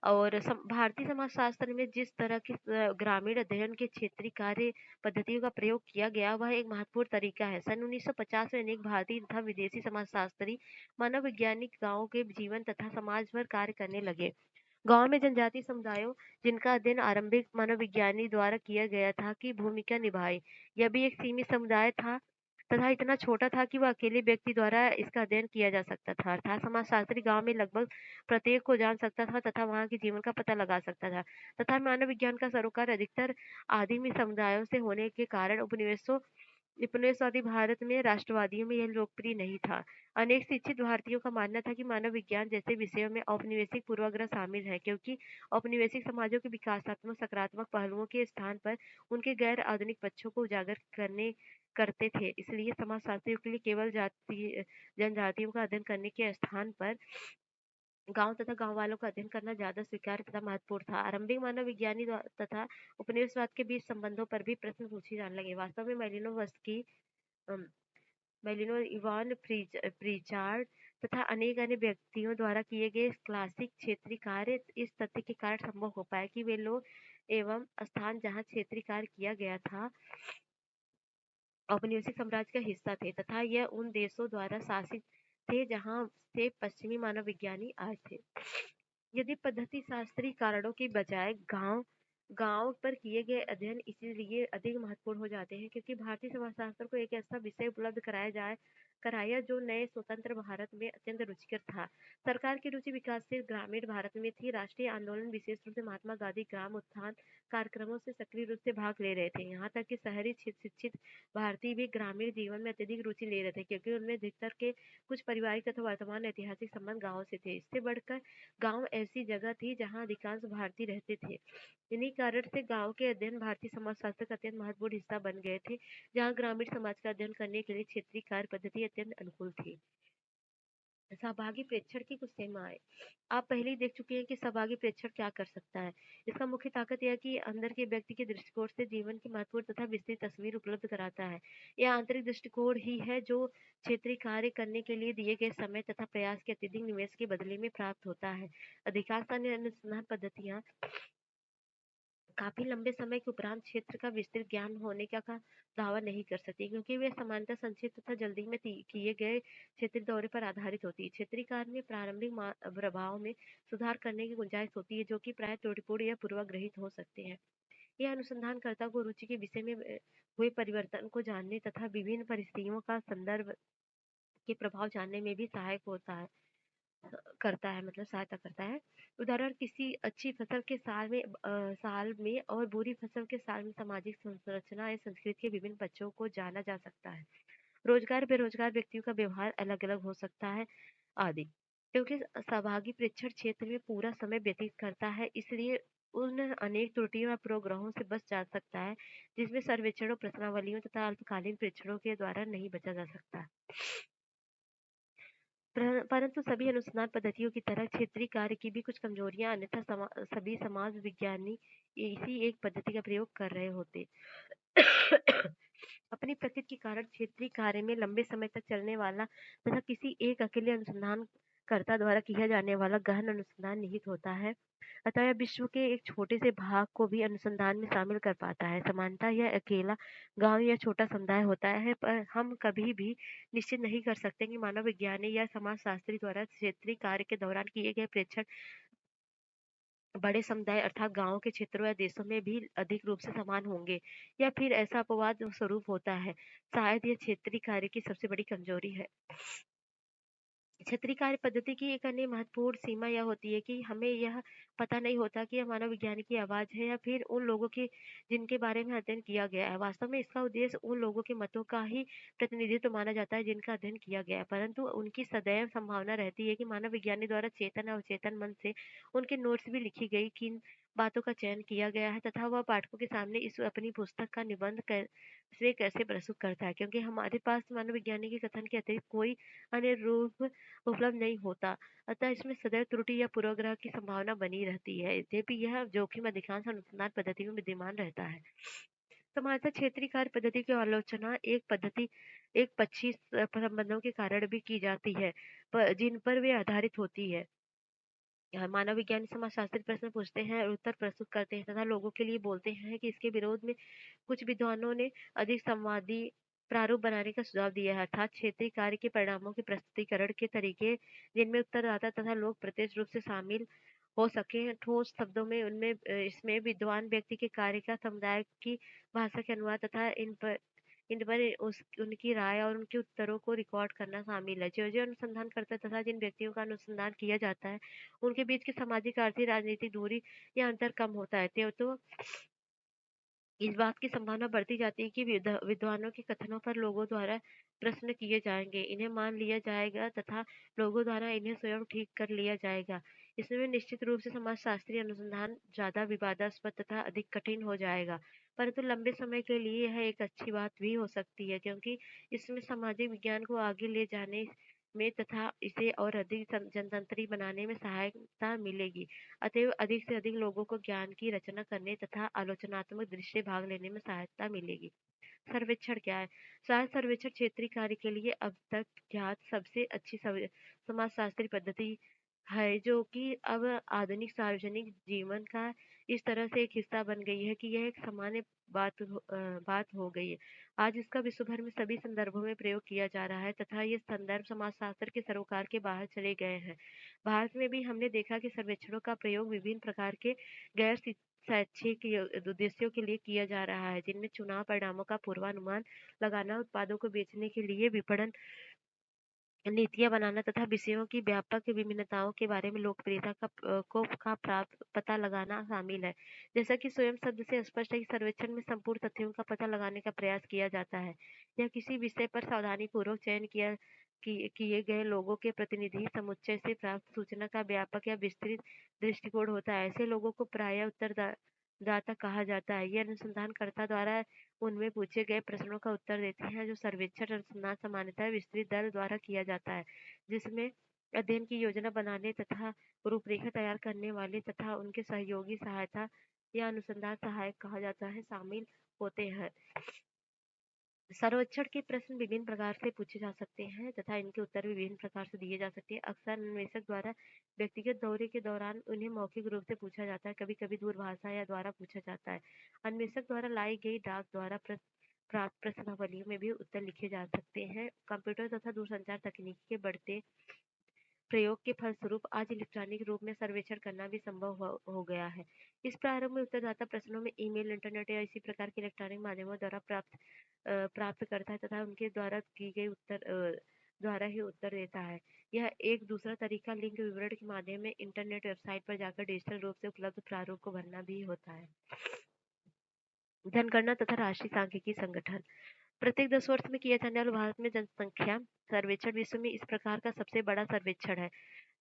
और भारतीय समाजशास्त्र में जिस तरह के ग्रामीण अध्ययन के क्षेत्रीय कार्य पद्धतियों का प्रयोग किया गया वह एक महत्वपूर्ण तरीका है। सन 1950 में अनेक भारतीय तथा विदेशी समाजशास्त्री मानव वैज्ञानिक गांवों के जीवन तथा समाज पर कार्य करने लगे। गांव में जनजातीय समुदायों जिनका अध्ययन आरंभिक मनोविज्ञानी द्वारा किया गया था की भूमिका निभाई। यह भी एक सीमित समुदाय था तथा इतना छोटा था कि वह अकेले व्यक्ति द्वारा इसका अध्ययन किया जा सकता था। अर्थात समाजशास्त्री गांव में लगभग प्रत्येक को जान सकता था तथा वहां के जीवन का पता लगा सकता था। तथा मानव विज्ञान का सरोकार अधिकतर आदिमी समुदायों से होने के कारण उपनिवेशवादी भारत में राष्ट्रवादियों में यह लोकप्रिय नहीं था। अनेक शिक्षित भारतीयों का मानना था कि मानव विज्ञान जैसे विषयों में औपनिवेशिक पूर्वाग्रह शामिल है, क्योंकि औपनिवेशिक समाजों के विकासात्मक सकारात्मक पहलुओं के स्थान पर उनके गैर आधुनिक पक्षों को उजागर करते थे। इसलिए समाजशास्त्रियों के लिए केवल जनजातियों का अध्ययन करने के स्थान पर गांव तथा गांव वालों का अध्ययन करना ज्यादा स्वीकार्य तथा महत्वपूर्ण था। आरंभिक मानव विज्ञानी तथा उपनिवेशवाद के बीच संबंधों पर भी प्रश्न पूछे जाने लगे। वास्तव में अम, मेलिनो इवान प्रीचार्ड तथा अनेक अन्य व्यक्तियों द्वारा किए गए क्लासिक क्षेत्रीय कार्य इस तथ्य के कारण संभव हो पाया कि वे लोग एवं स्थान जहाँ क्षेत्रीय कार्य किया गया था औपनिवेशिक साम्राज्य का हिस्सा थे तथा यह उन देशों द्वारा शासित थे जहां से पश्चिमी मानव विज्ञानी आए थे। यदि पद्धति शास्त्रीय कारणों के बजाय गांव गांव पर किए गए अध्ययन इसीलिए अधिक महत्वपूर्ण हो जाते हैं क्योंकि भारतीय समाजशास्त्र को एक ऐसा विषय उपलब्ध कराया जो नए स्वतंत्र भारत में अत्यंत रुचिकर था। सरकार की रुचि विकासशील ग्रामीण भारत में थी। राष्ट्रीय आंदोलन विशेष रूप से महात्मा गांधी ग्राम उत्थान कार्यक्रमों से सक्रिय रूप से भाग ले रहे थे। यहाँ तक कि शहरी शिक्षित भारतीय भी ग्रामीण जीवन में अत्यधिक रुचि ले रहे थे क्योंकि उनमें अधिकतर के कुछ पारिवारिक तथा वर्तमान ऐतिहासिक संबंध गाँव से थे। इससे बढ़कर गांव ऐसी जगह थी जहां अधिकांश भारतीय रहते थे। इन्हीं कारण से गांव के अध्ययन भारतीय समाजशास्त्र का अत्यंत महत्वपूर्ण हिस्सा बन गए थे, जहां ग्रामीण समाज का अध्ययन करने के लिए क्षेत्रीय कार्य पद्धति अत्यंत अनुकूल थी। सहभागी प्रेक्षण की कुछ सीमाएं। आप पहले ही देख चुके हैं कि सहभागी प्रेक्षण क्या कर सकता है। इसका मुख्य ताकत यह है कि अंदर के व्यक्ति के दृष्टिकोण से जीवन की महत्वपूर्ण तथा विस्तृत तस्वीर उपलब्ध कराता है। यह आंतरिक दृष्टिकोण ही है जो क्षेत्रीय कार्य करने के लिए दिए गए समय तथा प्रयास के अत्यधिक निवेश के बदले में प्राप्त होता है। अधिकांश अन्य अनुसंधान पद्धतियां काफी लंबे समय के उपरांत क्षेत्र का विस्तृत ज्ञान होने का दावा नहीं कर सकती क्योंकि वे सामान्यतः संक्षिप्त तथा जल्दी में किए गए क्षेत्रीय दौरे पर आधारित होती है। क्षेत्रीय कार्य में प्रारंभिक प्रभाव में सुधार करने की गुंजाइश होती है जो कि प्राय त्रुटिपूर्ण या पूर्वाग्रहित हो सकते हैं। यह अनुसंधानकर्ता को रुचि के विषय में हुए परिवर्तन को जानने तथा विभिन्न परिस्थितियों का संदर्भ के प्रभाव जानने में भी सहायक होता है करता है मतलब सहायता करता है। उदाहरण किसी अच्छी फसल के साल में और बुरी फसल के साल में सामाजिक संरचना या संस्कृति के विभिन्न पक्षों को जाना जा सकता है। रोजगार बेरोजगार व्यक्तियों का व्यवहार अलग अलग हो सकता है आदि। क्योंकि सहभागी प्रेक्षण क्षेत्र में पूरा समय व्यतीत करता है, इसलिए उन अनेक त्रुटियों या पूर्वग्रहों से बच जा सकता है, जिसमें सर्वेक्षणों, प्रश्नावलियों तथा अल्पकालीन प्रेक्षणों के द्वारा नहीं बचा जा सकता। परंतु सभी अनुसंधान पद्धतियों की तरह क्षेत्रीय कार्य की भी कुछ कमजोरियां, अन्यथा सभी समाज विज्ञानी इसी एक पद्धति का प्रयोग कर रहे होते। अपनी प्रकृति के कारण क्षेत्रीय कार्य में लंबे समय तक चलने वाला तथा किसी एक अकेले अनुसंधानकर्ता द्वारा किया जाने वाला गहन अनुसंधान निहित होता है। अतः यह विश्व के एक छोटे से भाग को भी अनुसंधान में शामिल कर पाता है। सामान्यतः यह अकेला गांव या छोटा समुदाय होता है, पर हम कभी भी निश्चित नहीं कर सकते कि मानव विज्ञानी या समाजशास्त्री द्वारा क्षेत्रीय कार्य के दौरान किए गए प्रेक्षण बड़े समुदाय अर्थात गांवों के क्षेत्रों या देशों में भी अधिक रूप से समान होंगे, या फिर ऐसा अपवाद स्वरूप होता है। शायद यह क्षेत्रीय कार्य की सबसे बड़ी कमजोरी है। क्षेत्रीय कार्य पद्धति की एक अन्य महत्वपूर्ण सीमा यह होती है कि हमें यह पता नहीं होता कि यह मानव विज्ञान की आवाज है या फिर उन लोगों की जिनके बारे में अध्ययन किया गया है। वास्तव में इसका उद्देश्य उन लोगों के मतों का ही प्रतिनिधित्व माना जाता है जिनका अध्ययन किया गया है, परंतु उनकी सदैव संभावना रहती है कि मानव विज्ञानी द्वारा चेतन और अवचेतन मन से उनके नोट्स भी लिखी गई किन बातों का चयन किया गया है तथा वह पाठकों के सामने इस अपनी पुस्तक का निबंध से कैसे प्रस्तुत करता है, क्योंकि हमारे पास मानव विज्ञानी के कथन के अतिरिक्त कोई अन्य रूप उपलब्ध नहीं होता। अतः इसमें सदैव त्रुटि या पूर्वाग्रह की संभावना बनी रहती है। यद्यपि यह जोखिम अधिकांश अनुसंधान पद्धतियों में विद्यमान रहता है। समानता क्षेत्रीय कार्य पद्धति की आलोचना एक पक्षी संबंधों के कारण भी की जाती है, जिन पर वे आधारित होती है। मानव विज्ञानी समाजशास्त्री प्रश्न पूछते हैं और उत्तर प्रस्तुत करते हैं तथा लोगों के लिए बोलते हैं कि इसके विरोध में कुछ विद्वानों ने अधिक संवादी प्रारूप बनाने का सुझाव दिया है, अर्थात क्षेत्रीय कार्य के परिणामों के प्रस्तुतिकरण के तरीके जिनमें उत्तरदाता तथा लोग प्रत्यक्ष रूप से शामिल हो सके, ठोस शब्दों में उनमें इसमें विद्वान व्यक्ति के कार्य का समुदाय की भाषा के अनुवाद तथा इन पर उनकी राय और उनके उत्तरों को रिकॉर्ड करना शामिल है। जो अनुसंधान करता तथा जिन व्यक्तियों का अनुसंधान किया जाता है, उनके बीच की सामाजिक, आर्थिक, राजनीतिक दूरी या अंतर कम होता है। तो इस बात की संभावना बढ़ती जाती है कि विद्वानों के कथनों पर लोगों द्वारा प्रश्न किए जाएंगे, इन्हें मान लिया जाएगा तथा लोगों द्वारा इन्हें स्वयं ठीक कर लिया जाएगा। इसमें निश्चित रूप से समाजशास्त्री अनुसंधान ज्यादा विवादास्पद तथा अधिक कठिन हो जाएगा, परंतु लंबे समय के लिए यह एक अच्छी बात भी हो सकती है, क्योंकि इसमें सामाजिक विज्ञान को आगे ले जाने में तथा इसे और अधिक जनतंत्री बनाने में सहायता मिलेगी। अतएव अधिक से अधिक लोगों को ज्ञान की रचना करने तथा आलोचनात्मक दृष्टि से भाग लेने में सहायता मिलेगी। सर्वेक्षण क्या है? शायद सर्वेक्षण क्षेत्रीय कार्य के लिए अब तक ज्ञात सबसे अच्छी समाजशास्त्री पद्धति है, जो कि अब आधुनिक सार्वजनिक जीवन का इस तरह से एक हिस्सा बन गई है कि यह एक सामान्य बात हो गई है। आज इसका विश्व भर में सभी संदर्भों में प्रयोग किया जा रहा है तथा ये संदर्भ समाजशास्त्र के सरोकार के बाहर चले गए हैं। भारत में भी हमने देखा कि सर्वेक्षणों का प्रयोग विभिन्न प्रकार के गैर शैक्षिक उद्देश्यों के लिए किया जा रहा है, जिनमें चुनाव परिणामों का पूर्वानुमान लगाना, उत्पादों को बेचने के लिए विपणन नीतियाँ बनाना तथा विषयों की व्यापक विभिन्नताओं के बारे में लोकप्रियता का प्राप्त पता लगाना शामिल है। जैसा कि स्वयं शब्द से स्पष्ट है कि सर्वेक्षण में संपूर्ण तथ्यों का पता लगाने का प्रयास किया जाता है। यह किसी विषय पर सावधानीपूर्वक चयन किए गए लोगों के प्रतिनिधि समुच्चय से प्राप्त सूचना का व्यापक या विस्तृत दृष्टिकोण होता है। ऐसे लोगों को प्रायः उत्तरदाता कहा जाता है। ये अनुसंधानकर्ता द्वारा उनमें पूछे गए प्रश्नों का उत्तर देते हैं, जो सर्वेक्षण अनुसंधान सामान्यतः विस्तृत दल द्वारा किया जाता है, जिसमें अध्ययन की योजना बनाने तथा रूपरेखा तैयार करने वाले तथा उनके सहयोगी सहायता या अनुसंधान सहायक कहा जाता है शामिल होते हैं। सर्वेक्षण के प्रश्न विभिन्न प्रकार से पूछे जा सकते हैं तथा इनके उत्तर भी विभिन्न प्रकार से दिए जा सकते हैं। अक्सर अन्वेषक द्वारा व्यक्तिगत दौरे के दौरान उन्हें मौखिक रूप से पूछा जाता है, कभी-कभी दूरभाषा या द्वारा पूछा जाता है। अन्वेषक द्वारा लाई गई डाक द्वारा प्राप्त प्रश्नावलियों में भी उत्तर लिखे जा सकते हैं। कंप्यूटर तथा दूरसंचार तकनीक के बढ़ते प्रयोग के फलस्वरूप आज इलेक्ट्रॉनिक रूप में सर्वेक्षण करना भी संभव हो गया है। इस प्रारंभ में उत्तरदाता प्रश्नों में ईमेल, इंटरनेट या इसी प्रकार के इलेक्ट्रॉनिक माध्यमों द्वारा प्राप्त करता है तथा उनके द्वारा की गई द्वारा ही उत्तर देता है। यह एक दूसरा तरीका लिंक विवरण के माध्यम में इंटरनेट वेबसाइट पर जाकर डिजिटल रूप से उपलब्ध प्रारूप को भरना भी होता है। जनगणना तथा राष्ट्रीय सांख्यिकी संगठन प्रत्येक 10 वर्ष में किया जाने वाला भारत में जनसंख्या सर्वेक्षण विश्व में इस प्रकार का सबसे बड़ा सर्वेक्षण है।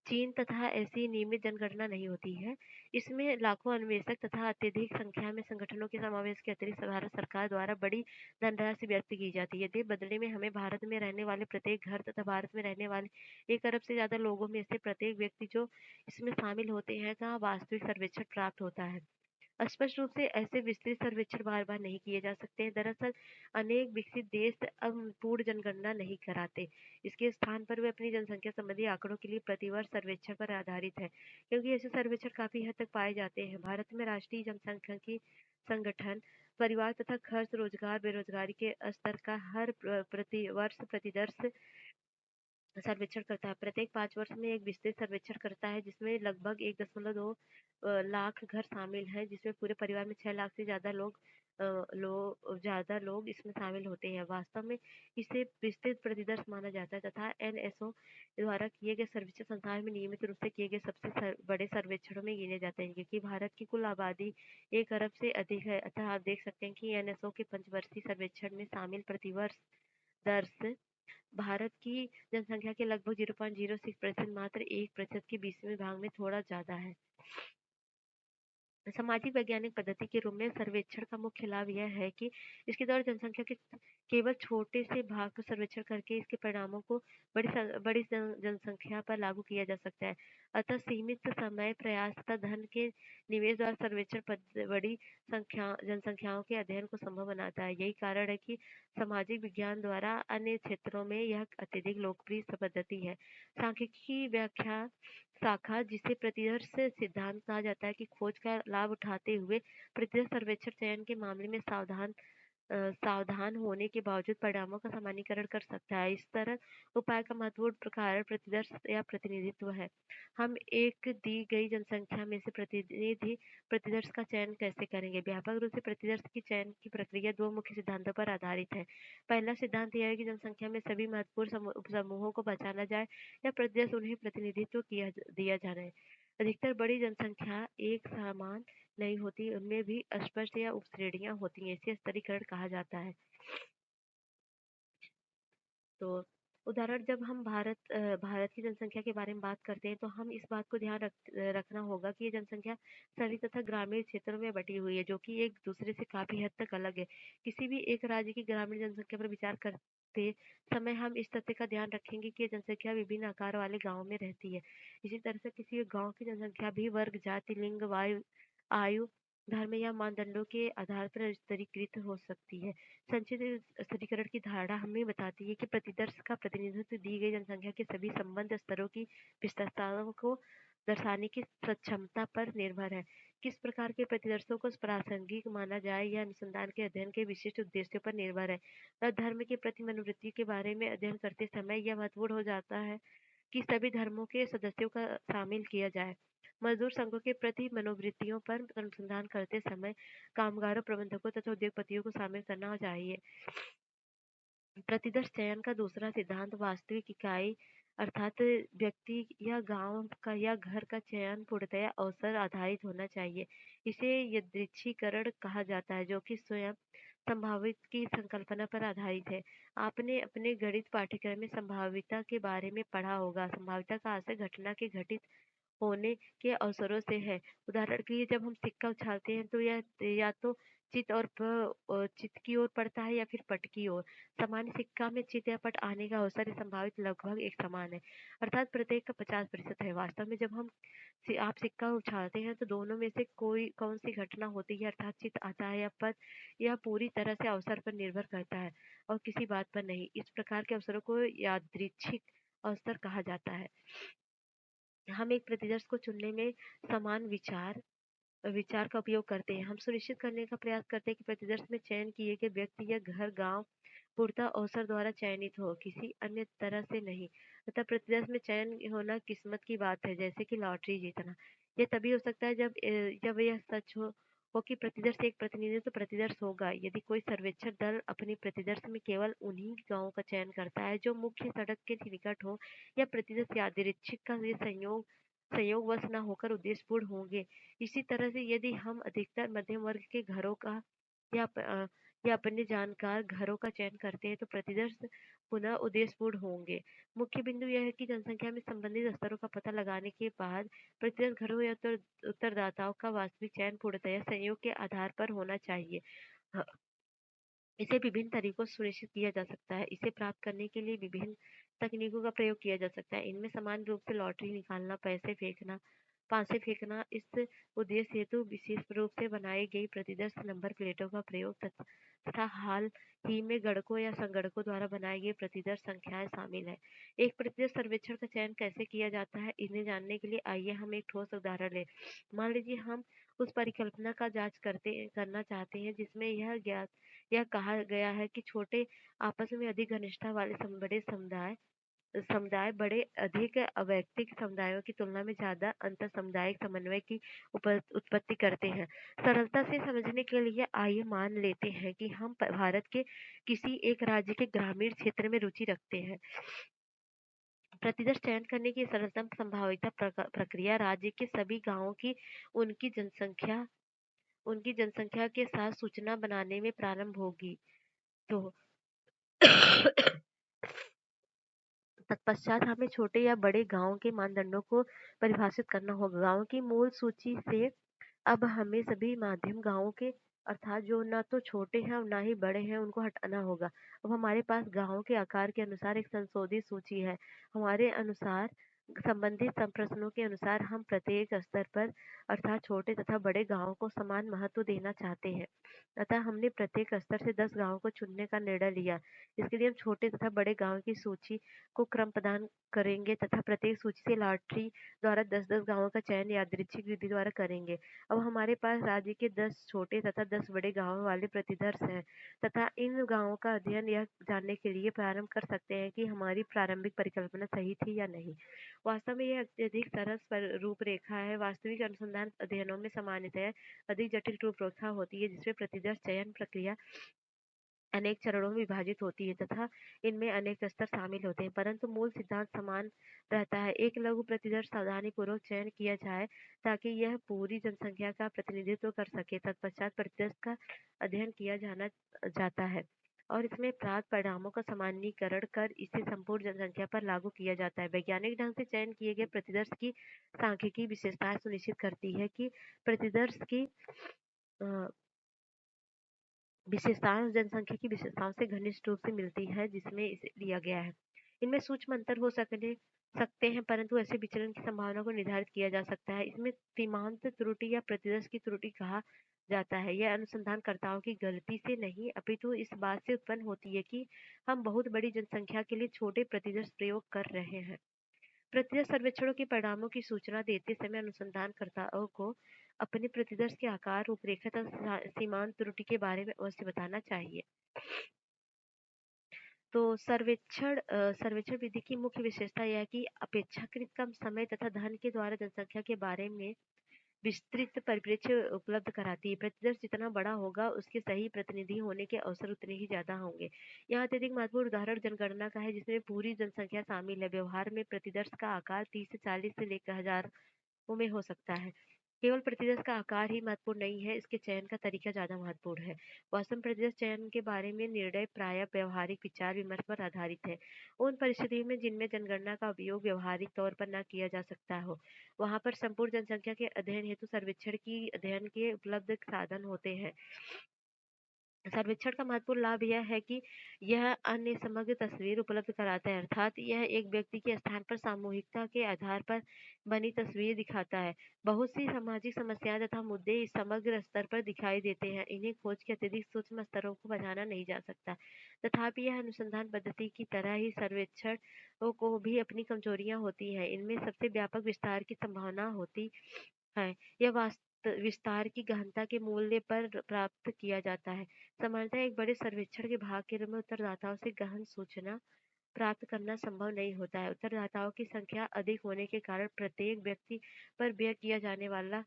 चीन तथा ऐसी नियमित जनगणना नहीं होती है। इसमें लाखों अन्वेषक तथा अत्यधिक संख्या में संगठनों के समावेश के अतिरिक्त भारत सरकार द्वारा बड़ी धनराशि व्यक्त की जाती है। यदि बदले में हमें भारत में रहने वाले प्रत्येक घर तथा भारत में रहने वाले 1 अरब से ज़्यादा लोगों में से प्रत्येक व्यक्ति जो इसमें शामिल होते हैं का वास्तविक सर्वेक्षण प्राप्त होता है। स्पष्ट रूप से ऐसे विस्तृत सर्वेक्षण बार-बार नहीं किए जा सकते हैं। दरअसल अनेक विकसित देश अब पूर्ण जनगणना नहीं कराते। इसके स्थान पर वे अपनी जनसंख्या संबंधी आंकड़ों के लिए प्रतिवर्ष सर्वेक्षण पर आधारित है, क्योंकि ऐसे सर्वेक्षण काफी हद तक पाए जाते हैं। भारत में राष्ट्रीय जनसांख्यिकी संगठन परिवार तथा खर्च, रोजगार, बेरोजगारी के स्तर का हर प्रतिवर्ष प्रतिदर्श सर्वेक्षण करता है। प्रत्येक 5 वर्ष में एक विस्तृत सर्वेक्षण करता है, जिसमें लगभग 1.2 लाख घर शामिल हैं, जिसमें पूरे परिवार में 6 लाख से ज़्यादा लोग इसमें शामिल होते हैं। वास्तव में इसे विस्तृत प्रतिदर्श माना जाता है तथा एनएसओ द्वारा किए गए सर्वेक्षण संसार में नियमित रूप से किए गए सबसे बड़े सर्वेक्षणों में गिने जाते हैं, क्योंकि भारत की कुल आबादी 1 अरब से अधिक है। अतः आप देख सकते हैं कि एनएसओ के पंचवर्षीय सर्वेक्षण में शामिल प्रतिवर्ष दर्श भारत की जनसंख्या के लगभग 0.06% मात्र 1% के 20वें भाग में थोड़ा ज़्यादा है। सामाजिक वैज्ञानिक पद्धति के रूप में सर्वेक्षण का मुख्य लाभ यह है कि इसके द्वारा जनसंख्या के केवल छोटे से भाग को सर्वेक्षण करके इसके परिणामों को बड़ी जनसंख्या पर लागू किया जा सकता है। अतः सीमित समय, प्रयास तथा धन के निवेश द्वारा सर्वेक्षण बड़ी जनसंख्याओं के अध्ययन को संभव बनाता है। यही कारण है कि सामाजिक विज्ञान द्वारा अन्य क्षेत्रों में यह अत्यधिक लोकप्रिय पद्धति है। सांख्यिकी व्याख्या शाखा, जिसे प्रतिदर्श सिद्धांत कहा जाता है, कि खोज का लाभ उठाते हुए प्रतिदर्श सर्वेक्षण चयन के मामले में सावधान होने के बावजूद परिणामों का सामान्यीकरण कर सकता है। इस तरह उपाय का महत्वपूर्ण कारण प्रतिदर्श या प्रतिनिधित्व है। हम एक दी गई जनसंख्या में से प्रतिनिधि प्रतिदर्श का चयन कैसे करेंगे? व्यापक रूप से प्रतिदर्श की चयन की प्रक्रिया 2 मुख्य सिद्धांतों पर आधारित है। पहला सिद्धांत यह है कि जनसंख्या में सभी महत्वपूर्ण समूहों को पहचाना जाए या प्रतिदर्श उन्हें प्रतिनिधित्व दिया जाना है। अधिकतर बड़ी जनसंख्या एक समान नहीं होती, उनमें भी अस्पष्ट या उपश्रेणियां होती हैं। इसे स्तरीकरण कहा जाता है। तो उदाहरण, जब हम भारत की जनसंख्या के बारे में बात करते हैं, तो हम इस बात को ध्यान रखना होगा कि ये जनसंख्या शहरी तथा ग्रामीण क्षेत्रों में बटी हुई है, जो कि एक दूसरे से काफी हद तक अलग है। किसी भी एक राज्य की ग्रामीण जनसंख्या पर विचार करते समय हम इस तथ्य का ध्यान रखेंगे कि ये जनसंख्या विभिन्न आकार वाले गाँव में रहती है। इसी तरह से किसी गाँव की जनसंख्या भी वर्ग, जाति, लिंग, आयु, धर्म या मानदंडों के आधार पर स्तरीकृत हो सकती है। संचित स्तरीकरण की धारणा हमें बताती है कि प्रतिदर्श का प्रतिनिधित्व दी गई जनसंख्या के सभी संबंध स्तरों की विशेषताओं को दर्शाने की सक्षमता पर निर्भर है। किस प्रकार के प्रतिदर्शों को प्रासंगिक माना जाए या अनुसंधान के अध्ययन के विशिष्ट उद्देश्यों पर निर्भर है। धर्म के प्रति मनोवृत्ति के बारे में अध्ययन करते समय यह महत्वपूर्ण हो जाता है कि सभी धर्मों के सदस्यों का शामिल किया जाए। मजदूर संघों के प्रति मनोवृत्तियों पर अनुसंधान करते समय कामगारों, प्रबंधकों तथा उद्योगपतियों को शामिल करना चाहिए। प्रतिदर्श चयन का दूसरा सिद्धांत वास्तविक इकाई अर्थात व्यक्ति या गांव का या घर का चयन पूर्णतया अवसर आधारित होना चाहिए। इसे यादृच्छिकरण कहा जाता है, जो कि स्वयं संभावित की संकल्पना पर आधारित है। आपने अपने गणित पाठ्यक्रम में संभाव्यता के बारे में पढ़ा होगा। संभाव्यता का आशय घटना के घटित होने के अवसरों से है। उदाहरण के लिए, जब हम सिक्का उछालते हैं तो यह या तो चित्त की ओर पड़ता है या फिर पट की ओर। सामान्य सिक्का में चित्त या पट आने का अवसर संभावित लगभग एक समान है, अर्थात प्रत्येक का 50% है। वास्तव में जब आप सिक्का उछालते हैं तो दोनों में से कौन सी घटना होती है, अर्थात चित्त आता है या पट, यह पूरी तरह से अवसर पर निर्भर करता है और किसी बात पर नहीं। इस प्रकार के अवसरों को यादृच्छिक अवसर कहा जाता है। हम एक प्रतिदर्श को चुनने में समान विचार विचार का उपयोग करते हैं। हम सुनिश्चित करने का प्रयास करते हैं कि प्रतिदर्श में चयन किए गए व्यक्ति या घर गांव पूर्णतः अवसर द्वारा चयनित हो, किसी अन्य तरह से नहीं। अतः प्रतिदर्श में चयन होना किस्मत की बात है, जैसे कि लॉटरी जीतना। यह तभी हो सकता है जब यह सच हो कि प्रतिदर्श एक प्रतिनिधित्व प्रतिदर्श होगा। यदि कोई सर्वेक्षण दल अपने प्रतिदर्श में केवल उन्हीं गाँवों का चयन करता है जो मुख्य सड़क के निकट हो, या प्रतिदर्श यादृच्छिक का ये संयोगवश न होकर उद्देश्यपूर्ण होंगे। इसी तरह से यदि हम अधिकतर मध्यम वर्ग के घरों का या या अपने जानकार घरों का चयन करते हैं तो प्रतिदर्श पुनः उद्देश्यपूर्ण होंगे। मुख्य बिंदु यह है कि जनसंख्या में संबंधित स्तरों का पता लगाने के बाद प्रतिदर्श घरों या उत्तरदाताओं का वास्तविक चयन पूर्णतया संयोग के आधार पर होना चाहिए। हाँ, इसे विभिन्न तरीकों से सुनिश्चित किया जा सकता है। इसे प्राप्त करने के लिए विभिन्न तकनीकों का प्रयोग किया जा सकता है। इनमें समान रूप से लॉटरी निकालना, पैसे फेंकना, पासे फेंकना, इस उद्देश्य हेतु विशेष रूप से बनाई गई प्रतिदर्श नंबर प्लेटों का प्रयोग तथा हाल ही में गणकों या संगणकों द्वारा बनाई गई प्रतिदर्श संख्याएं शामिल है। एक प्रतिदर्श सर्वेक्षण का चयन कैसे किया जाता है, इन्हें जानने के लिए आइए हम एक ठोस उदाहरण लें। मान लीजिए हम उस परिकल्पना का जांच करना चाहते हैं जिसमें यह कहा गया है कि छोटे आपस में अधिक घनिष्ठता वाले बड़े समुदाय समुदाय बड़े अधिक अवैयक्तिक समुदायों की तुलना में ज्यादा अंतर सामुदायिक समन्वय की उत्पत्ति करते हैं। सरलता से समझने के लिए आइए मान लेते हैं कि हम भारत के किसी एक राज्य के ग्रामीण क्षेत्र में रुचि रखते हैं। प्रतिदर्श चयन करने की सरलतम संभावित प्रक्रिया राज्य के सभी गांवों की उनकी जनसंख्या उनकी जनसंख्या के साथ सूचना बनाने में प्रारंभ होगी। तो तत्पश्चात हमें छोटे या बड़े गांव के मानदंडों को परिभाषित करना होगा। गांव की मूल सूची से अब हमें सभी माध्यम गांवों के अर्थात जो ना तो छोटे हैं और ना ही बड़े हैं उनको हटाना होगा। अब हमारे पास गांवों के आकार के अनुसार एक संशोधित सूची है। हमारे अनुसार संबंधित प्रश्नों के अनुसार हम प्रत्येक स्तर पर अर्थात छोटे तथा बड़े गांवों को समान महत्व देना चाहते हैं। अतः हमने प्रत्येक स्तर से 10 गांवों को चुनने का निर्णय लिया। इसके लिए हम छोटे तथा बड़े गांवों की सूची को क्रम प्रदान करेंगे तथा प्रत्येक सूची से लॉटरी द्वारा 10-10 गांवों का चयन यादृच्छिक विधि द्वारा करेंगे। अब हमारे पास राज्य के 10 छोटे तथा 10 बड़े गांवों वाले प्रतिदर्श हैं तथा इन गांवों का अध्ययन यह जानने के लिए प्रारंभ कर सकते हैं कि हमारी प्रारंभिक परिकल्पना सही थी या नहीं। वास्तव में यह अत्यधिक सरल रूपरेखा है। वास्तविक अनुसंधान अध्ययनों में सामान्यतः अधिक जटिल रूपरेखा होती है जिसमें प्रतिदर्श चयन प्रक्रिया अनेक चरणों में विभाजित होती है तथा इनमें अनेक स्तर शामिल होते हैं, परंतु मूल सिद्धांत समान रहता है। एक लघु प्रतिदर्श सावधानी पूर्वक चयन किया जाए ताकि यह पूरी जनसंख्या का प्रतिनिधित्व कर सके। तत्पश्चात प्रतिदर्श का अध्ययन किया जाना जाता है और इसमें प्राप्त परिणामों का सामान्यीकरण कर इसे संपूर्ण जनसंख्या पर लागू किया जाता है। वैज्ञानिक ढंग से चयन किए गए प्रतिदर्श की सांख्यिकी विशेषताएं सुनिश्चित करती है कि प्रतिदर्श की अ, विशेषताएं जनसंख्या की विशेषताओं से घनिष्ठ रूप से मिलती है जिसमें इसे लिया गया है। इनमें सूक्ष्म अंतर हो सकते हैं परंतु ऐसे विचलन की संभावना को निर्धारित किया जा सकता है। इसमें सीमांत त्रुटि या प्रतिदर्श की त्रुटि कहा जाता है। यह अनुसंधानकर्ताओं की गलती से नहीं अपितु इस बात से उत्पन्न होती है कि हम बहुत बड़ी जनसंख्या के लिए छोटे प्रतिदर्श प्रयोग कर रहे हैं। प्रतिदर्श सर्वेक्षणों के परिणामों की सूचना देते समय अनुसंधानकर्ताओं को अपने प्रतिदर्श के आकार, रूपरेखा तथा सीमांत त्रुटि के बारे में अवश्य बताना चाहिए। तो सर्वेक्षण विधि की मुख्य विशेषता यह है कि अपेक्षाकृत कम समय तथा धन के द्वारा जनसंख्या के बारे में विस्तृत परिप्रेक्ष्य उपलब्ध कराती है। प्रतिदर्श जितना बड़ा होगा उसके सही प्रतिनिधि होने के अवसर उतने ही ज्यादा होंगे। यहाँ अत्यधिक महत्वपूर्ण उदाहरण जनगणना का है जिसमें पूरी जनसंख्या शामिल है। व्यवहार में प्रतिदर्श का आकार 30 से 40 से लेकर हजारों में हो सकता है। केवल प्रतिदर्श का आकार ही महत्वपूर्ण नहीं है, इसके चयन का तरीका ज्यादा महत्वपूर्ण है। वास्तव में प्रतिदर्श चयन के बारे में निर्णय प्रायः व्यवहारिक विचार विमर्श पर आधारित है। उन परिस्थितियों में जिनमें जनगणना का उपयोग व्यवहारिक तौर पर न किया जा सकता हो, वहां पर संपूर्ण जनसंख्या के अध्ययन हेतु सर्वेक्षण की अध्ययन के उपलब्ध साधन होते हैं। सर्वेक्षण का महत्वपूर्ण लाभ यह है कि यह अन्य समग्र तस्वीर उपलब्ध कराता है, अर्थात यह एक व्यक्ति के स्थान पर सामूहिकता के आधार पर बनी तस्वीर दिखाता है। बहुत सी सामाजिक समस्याएं तथा मुद्दे इस समग्र स्तर पर दिखाई देते हैं। इन्हें खोज के अत्यधिक सूक्ष्म स्तरों को बढ़ाना नहीं जा सकता। तथापि यह अनुसंधान पद्धति की तरह ही सर्वेक्षण को भी अपनी कमजोरियां होती हैं। इनमें सबसे व्यापक विस्तार की संभावना होती है। यह विस्तार की गहनता के मूल्य पर प्राप्त किया जाता है। सामान्यतः एक बड़े सर्वेक्षण के भाग के रूप में उत्तरदाताओं से गहन सूचना प्राप्त करना संभव नहीं होता है। उत्तरदाताओं की संख्या अधिक होने के कारण प्रत्येक व्यक्ति पर व्यय किया जाने वाला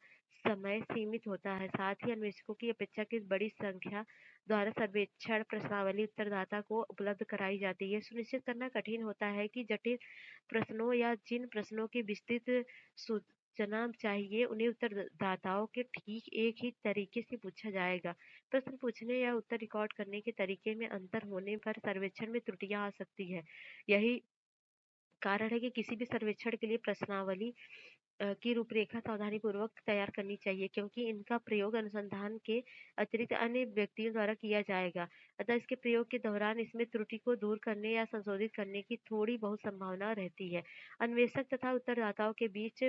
समय सीमित होता है। साथ ही अन्वेषकों की अपेक्षाकृत बड़ी संख्या द्वारा सर्वेक्षण प्रश्नावली उत्तरदाता को उपलब्ध कराई जाती है। सुनिश्चित करना कठिन होता है कि जटिल प्रश्नों या जिन प्रश्नों की विस्तृत सोचना चाहिए, उन्हें उत्तरदाताओं के ठीक एक ही तरीके से पूछा जाएगा। प्रश्न पूछने या उत्तर रिकॉर्ड करने के तरीके में अंतर होने पर सर्वेक्षण में त्रुटियां आ सकती है। यही कारण है कि किसी भी सर्वेक्षण के लिए प्रश्नावली की रूपरेखा सावधानीपूर्वक तैयार करनी चाहिए, क्योंकि इनका प्रयोग अनुसंधान के अतिरिक्त अन्य व्यक्तियों द्वारा किया जाएगा। अतः इसके प्रयोग के दौरान इसमें त्रुटि को दूर करने या संशोधित करने की थोड़ी बहुत संभावना रहती है। अन्वेषक तथा उत्तरदाताओं के बीच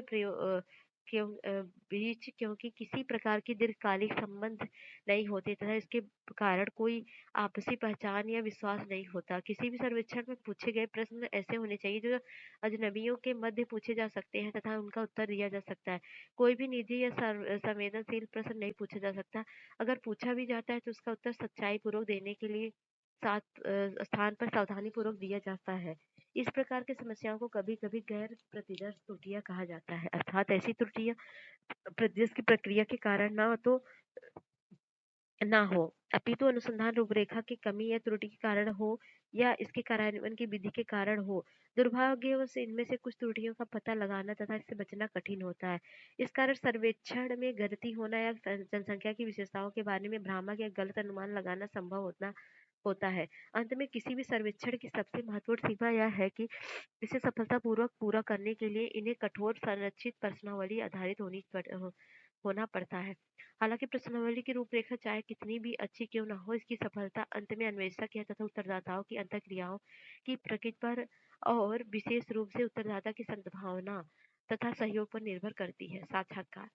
क्योंकि किसी प्रकार की दीर्घकालिक संबंध नहीं होते तथा इसके कारण कोई आपसी पहचान या विश्वास नहीं होता। किसी भी सर्वेक्षण में पूछे गए प्रश्न ऐसे होने चाहिए जो अजनबियों के मध्य पूछे जा सकते हैं तथा उनका उत्तर दिया जा सकता है। कोई भी निजी या संवेदनशील प्रश्न नहीं पूछा जा सकता। अगर पूछा भी जाता है तो उसका उत्तर सच्चाई पूर्वक देने के लिए स्थान पर सावधानी पूर्वक दिया जाता है। इस प्रकार की समस्याओं को कभी-कभी गैर प्रतिदर्श त्रुटियां कहा जाता है, अर्थात ऐसी त्रुटियां जिसकी प्रक्रिया के कारण ना हो, अपितु अनुसंधान रूपरेखा की कमी या त्रुटि के कारण हो या इसके कार्यान्वयन की विधि के कारण हो। दुर्भाग्यवश इनमें से कुछ त्रुटियों का पता लगाना तथा इससे बचना कठिन होता है। इस कारण सर्वेक्षण में गलती होना या जनसंख्या की विशेषताओं के बारे में भ्रामक या गलत अनुमान लगाना संभव होता होता है। अंत में किसी भी सर्वेक्षण की सबसे महत्वपूर्ण सीमा यह है कि इसे सफलतापूर्वक पूरा करने के लिए इन्हें कठोर संरचित प्रश्नावली आधारित होना पड़ता है। हालांकि प्रश्नावली की रूपरेखा चाहे कितनी भी अच्छी क्यों न हो, इसकी सफलता अंत में अन्वेषक या तथा उत्तरदाताओं की अंतःक्रियाओं की प्रकृति पर और विशेष रूप से उत्तरदाता की सद्भावना तथा सहयोग पर निर्भर करती है। साक्षात्कार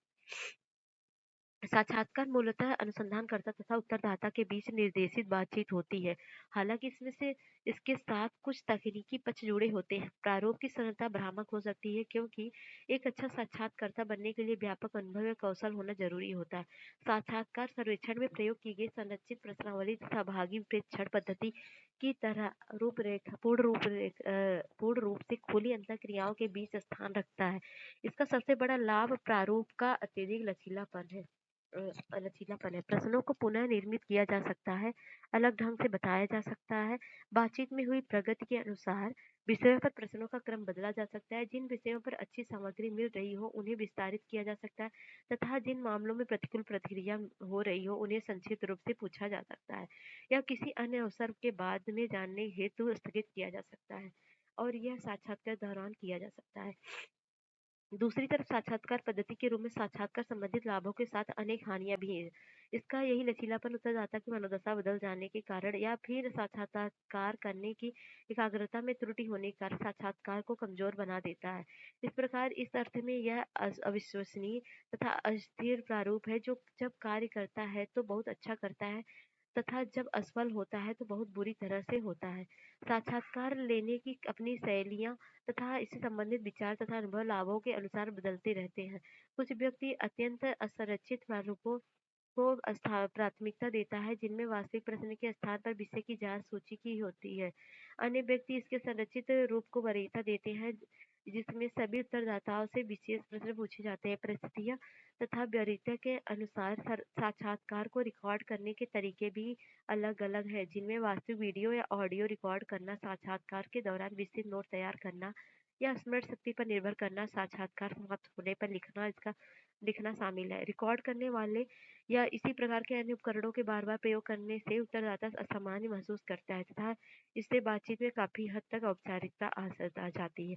साक्षात्कार मूलतः अनुसंधानकर्ता तथा उत्तरदाता के बीच निर्देशित बातचीत होती है। हालांकि इसमें से इसके साथ कुछ तकनीकी पक्ष जुड़े होते हैं। प्रारूप की सरलता भ्रामक हो सकती है, क्योंकि एक अच्छा साक्षात्कारकर्ता बनने के लिए व्यापक अनुभव या कौशल होना जरूरी होता है। साक्षात्कार सर्वेक्षण में प्रयोग की गई संरचित प्रश्नावली तथा भागी प्रेक्षण पद्धति की तरह पूर्ण रूप से खुली अंतःक्रियाओं के बीच स्थान रखता है। इसका सबसे बड़ा लाभ प्रारूप का अत्यधिक लचीलापन है। प्रश्नों को पुनः निर्मित किया जा सकता है, अलग ढंग से बताया जा सकता है। बातचीत में हुई प्रगति के अनुसार विषयों पर प्रश्नों का क्रम बदला जा सकता है। जिन विषयों पर अच्छी सामग्री मिल रही हो उन्हें विस्तारित किया जा सकता है तथा जिन मामलों में प्रतिकूल प्रतिक्रिया हो रही हो उन्हें संक्षिप्त रूप से पूछा जा सकता है या किसी अन्य अवसर के बाद में जानने हेतु स्थगित किया जा सकता है, और यह साक्षात्कार दौरान किया जा सकता है। दूसरी तरफ साक्षात्कार पद्धति के रूप में साक्षात्कार संबंधित लाभों के साथ अनेक हानियां भी हैं। इसका यही लचीलापन उत्तरदाता की मनोदशा बदल जाने के कारण या फिर साक्षात्कार करने की एकाग्रता में त्रुटि होने के कारण साक्षात्कार को कमजोर बना देता है। इस प्रकार इस अर्थ में यह अविश्वसनीय तथा अस्थिर प्रारूप है, जो जब कार्य करता है तो बहुत अच्छा करता है तथा जब असफल होता है तो बहुत बुरी तरह से होता है। साक्षात्कार लेने की अपनी शैलियाँ तथा इससे संबंधित विचार तथा अनुभव लाभों के अनुसार बदलते रहते हैं। कुछ व्यक्ति अत्यंत असंरचित प्रारूपों को प्राथमिकता देता है, जिनमें वास्तविक प्रश्न के स्थान पर विषय की जांच सूची की होती है। अन्य व्यक्ति इसके संरचित रूप को वरीयता देते हैं, जिसमें सभी उत्तरदाताओं से विशेष प्रश्न पूछे जाते हैं। परिस्थितियां तथा वरीयता के अनुसार साक्षात्कार को रिकॉर्ड करने के तरीके भी अलग-अलग हैं, जिनमें वास्तविक वीडियो या ऑडियो रिकॉर्ड करना, साक्षात्कार के दौरान विस्तृत नोट तैयार करना या स्मरण शक्ति पर निर्भर करना, साक्षात्कार समाप्त होने पर लिखना शामिल है। रिकॉर्ड करने वाले या इसी प्रकार के अन्य उपकरणों के बार-बार प्रयोग करने से उत्तरदाता असामान्य महसूस करता है तथा इससे बातचीत में काफी हद तक औपचारिकता आ जाती है।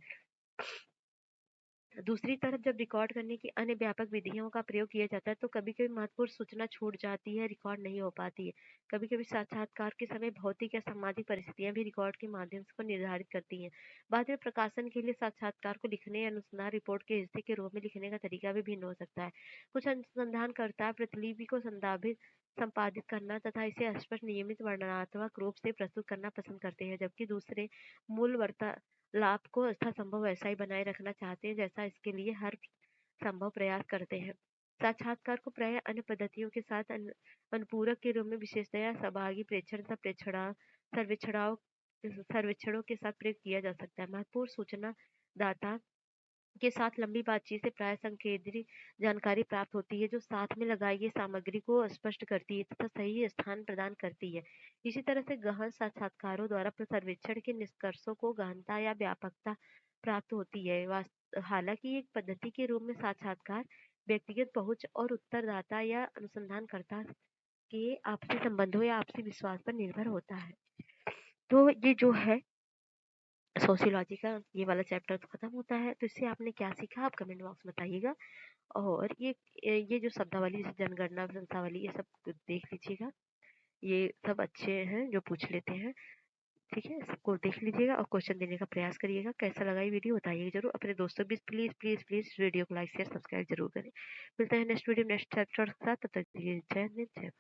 दूसरी तरफ जब रिकॉर्ड करने की अन्य व्यापक विधियों का प्रयोग किया जाता है तो कभी-कभी महत्वपूर्ण सूचना छूट जाती है, रिकॉर्ड नहीं हो पाती है। कभी-कभी साक्षात्कार के समय भौतिक या सामाजिक परिस्थितियां भी रिकॉर्ड के माध्यम से को निर्धारित करती हैं। बाद में प्रकाशन के लिए साक्षात्कार को लिखने या अनुसंधान रिपोर्ट के हिस्से के रूप में लिखने का तरीका भी भिन्न हो सकता है। कुछ अनुसंधानकर्ता प्रतिलिपि को संपादित करना तथा इसे स्पष्ट नियमित वर्णनात्मक रूप से प्रस्तुत करना पसंद करते हैं, जबकि दूसरे मूल लाभ को यथासंभव वैसा ही बनाए रखना चाहते हैं जैसा इसके लिए हर संभव प्रयास करते हैं। साक्षात्कार को प्रायः अन्य पद्धतियों के साथ अनुपूरक के रूप में विशेषतया सहभागी प्रेक्षण तथा सर्वेक्षणाओं सर्वेक्षणों के साथ प्रयोग किया जा सकता है। महत्वपूर्ण सूचना दाता के साथ लंबी बातचीत से प्राय संकेंद्रित जानकारी प्राप्त होती है, जो साथ में लगाई गई सामग्री को स्पष्ट करती है तथा सही स्थान प्रदान करती है। इसी तरह से गहन साक्षात्कारों द्वारा सर्वेक्षण के निष्कर्षों को गहनता या व्यापकता प्राप्त होती है। हालाँकि एक पद्धति के रूप में साक्षात्कार व्यक्तिगत पहुँच और उत्तरदाता या अनुसंधानकर्ता के आपसी संबंधों या आपसी विश्वास पर निर्भर होता है। तो ये जो है सोशियोलॉजी का ये वाला चैप्टर तो खत्म होता है। तो इससे आपने क्या सीखा आप कमेंट बॉक्स में बताइएगा। और ये जो शब्दावली जैसे जनगणना, वंशावली ये सब देख लीजिएगा। ये सब अच्छे हैं जो पूछ लेते हैं। ठीक है? सबको देख लीजिएगा और क्वेश्चन देने का प्रयास करिएगा। कैसा लगा ये वीडियो बताइएगा ज़रूर। अपने दोस्तों भी प्लीज़, प्लीज़, प्लीज़ वीडियो को लाइक, शेयर, सब्सक्राइब ज़रूर करें। मिलते हैं नेक्स्ट वीडियो नेक्स्ट चैप्टर के साथ। तब तक के लिए जय हिंद, जय भारत।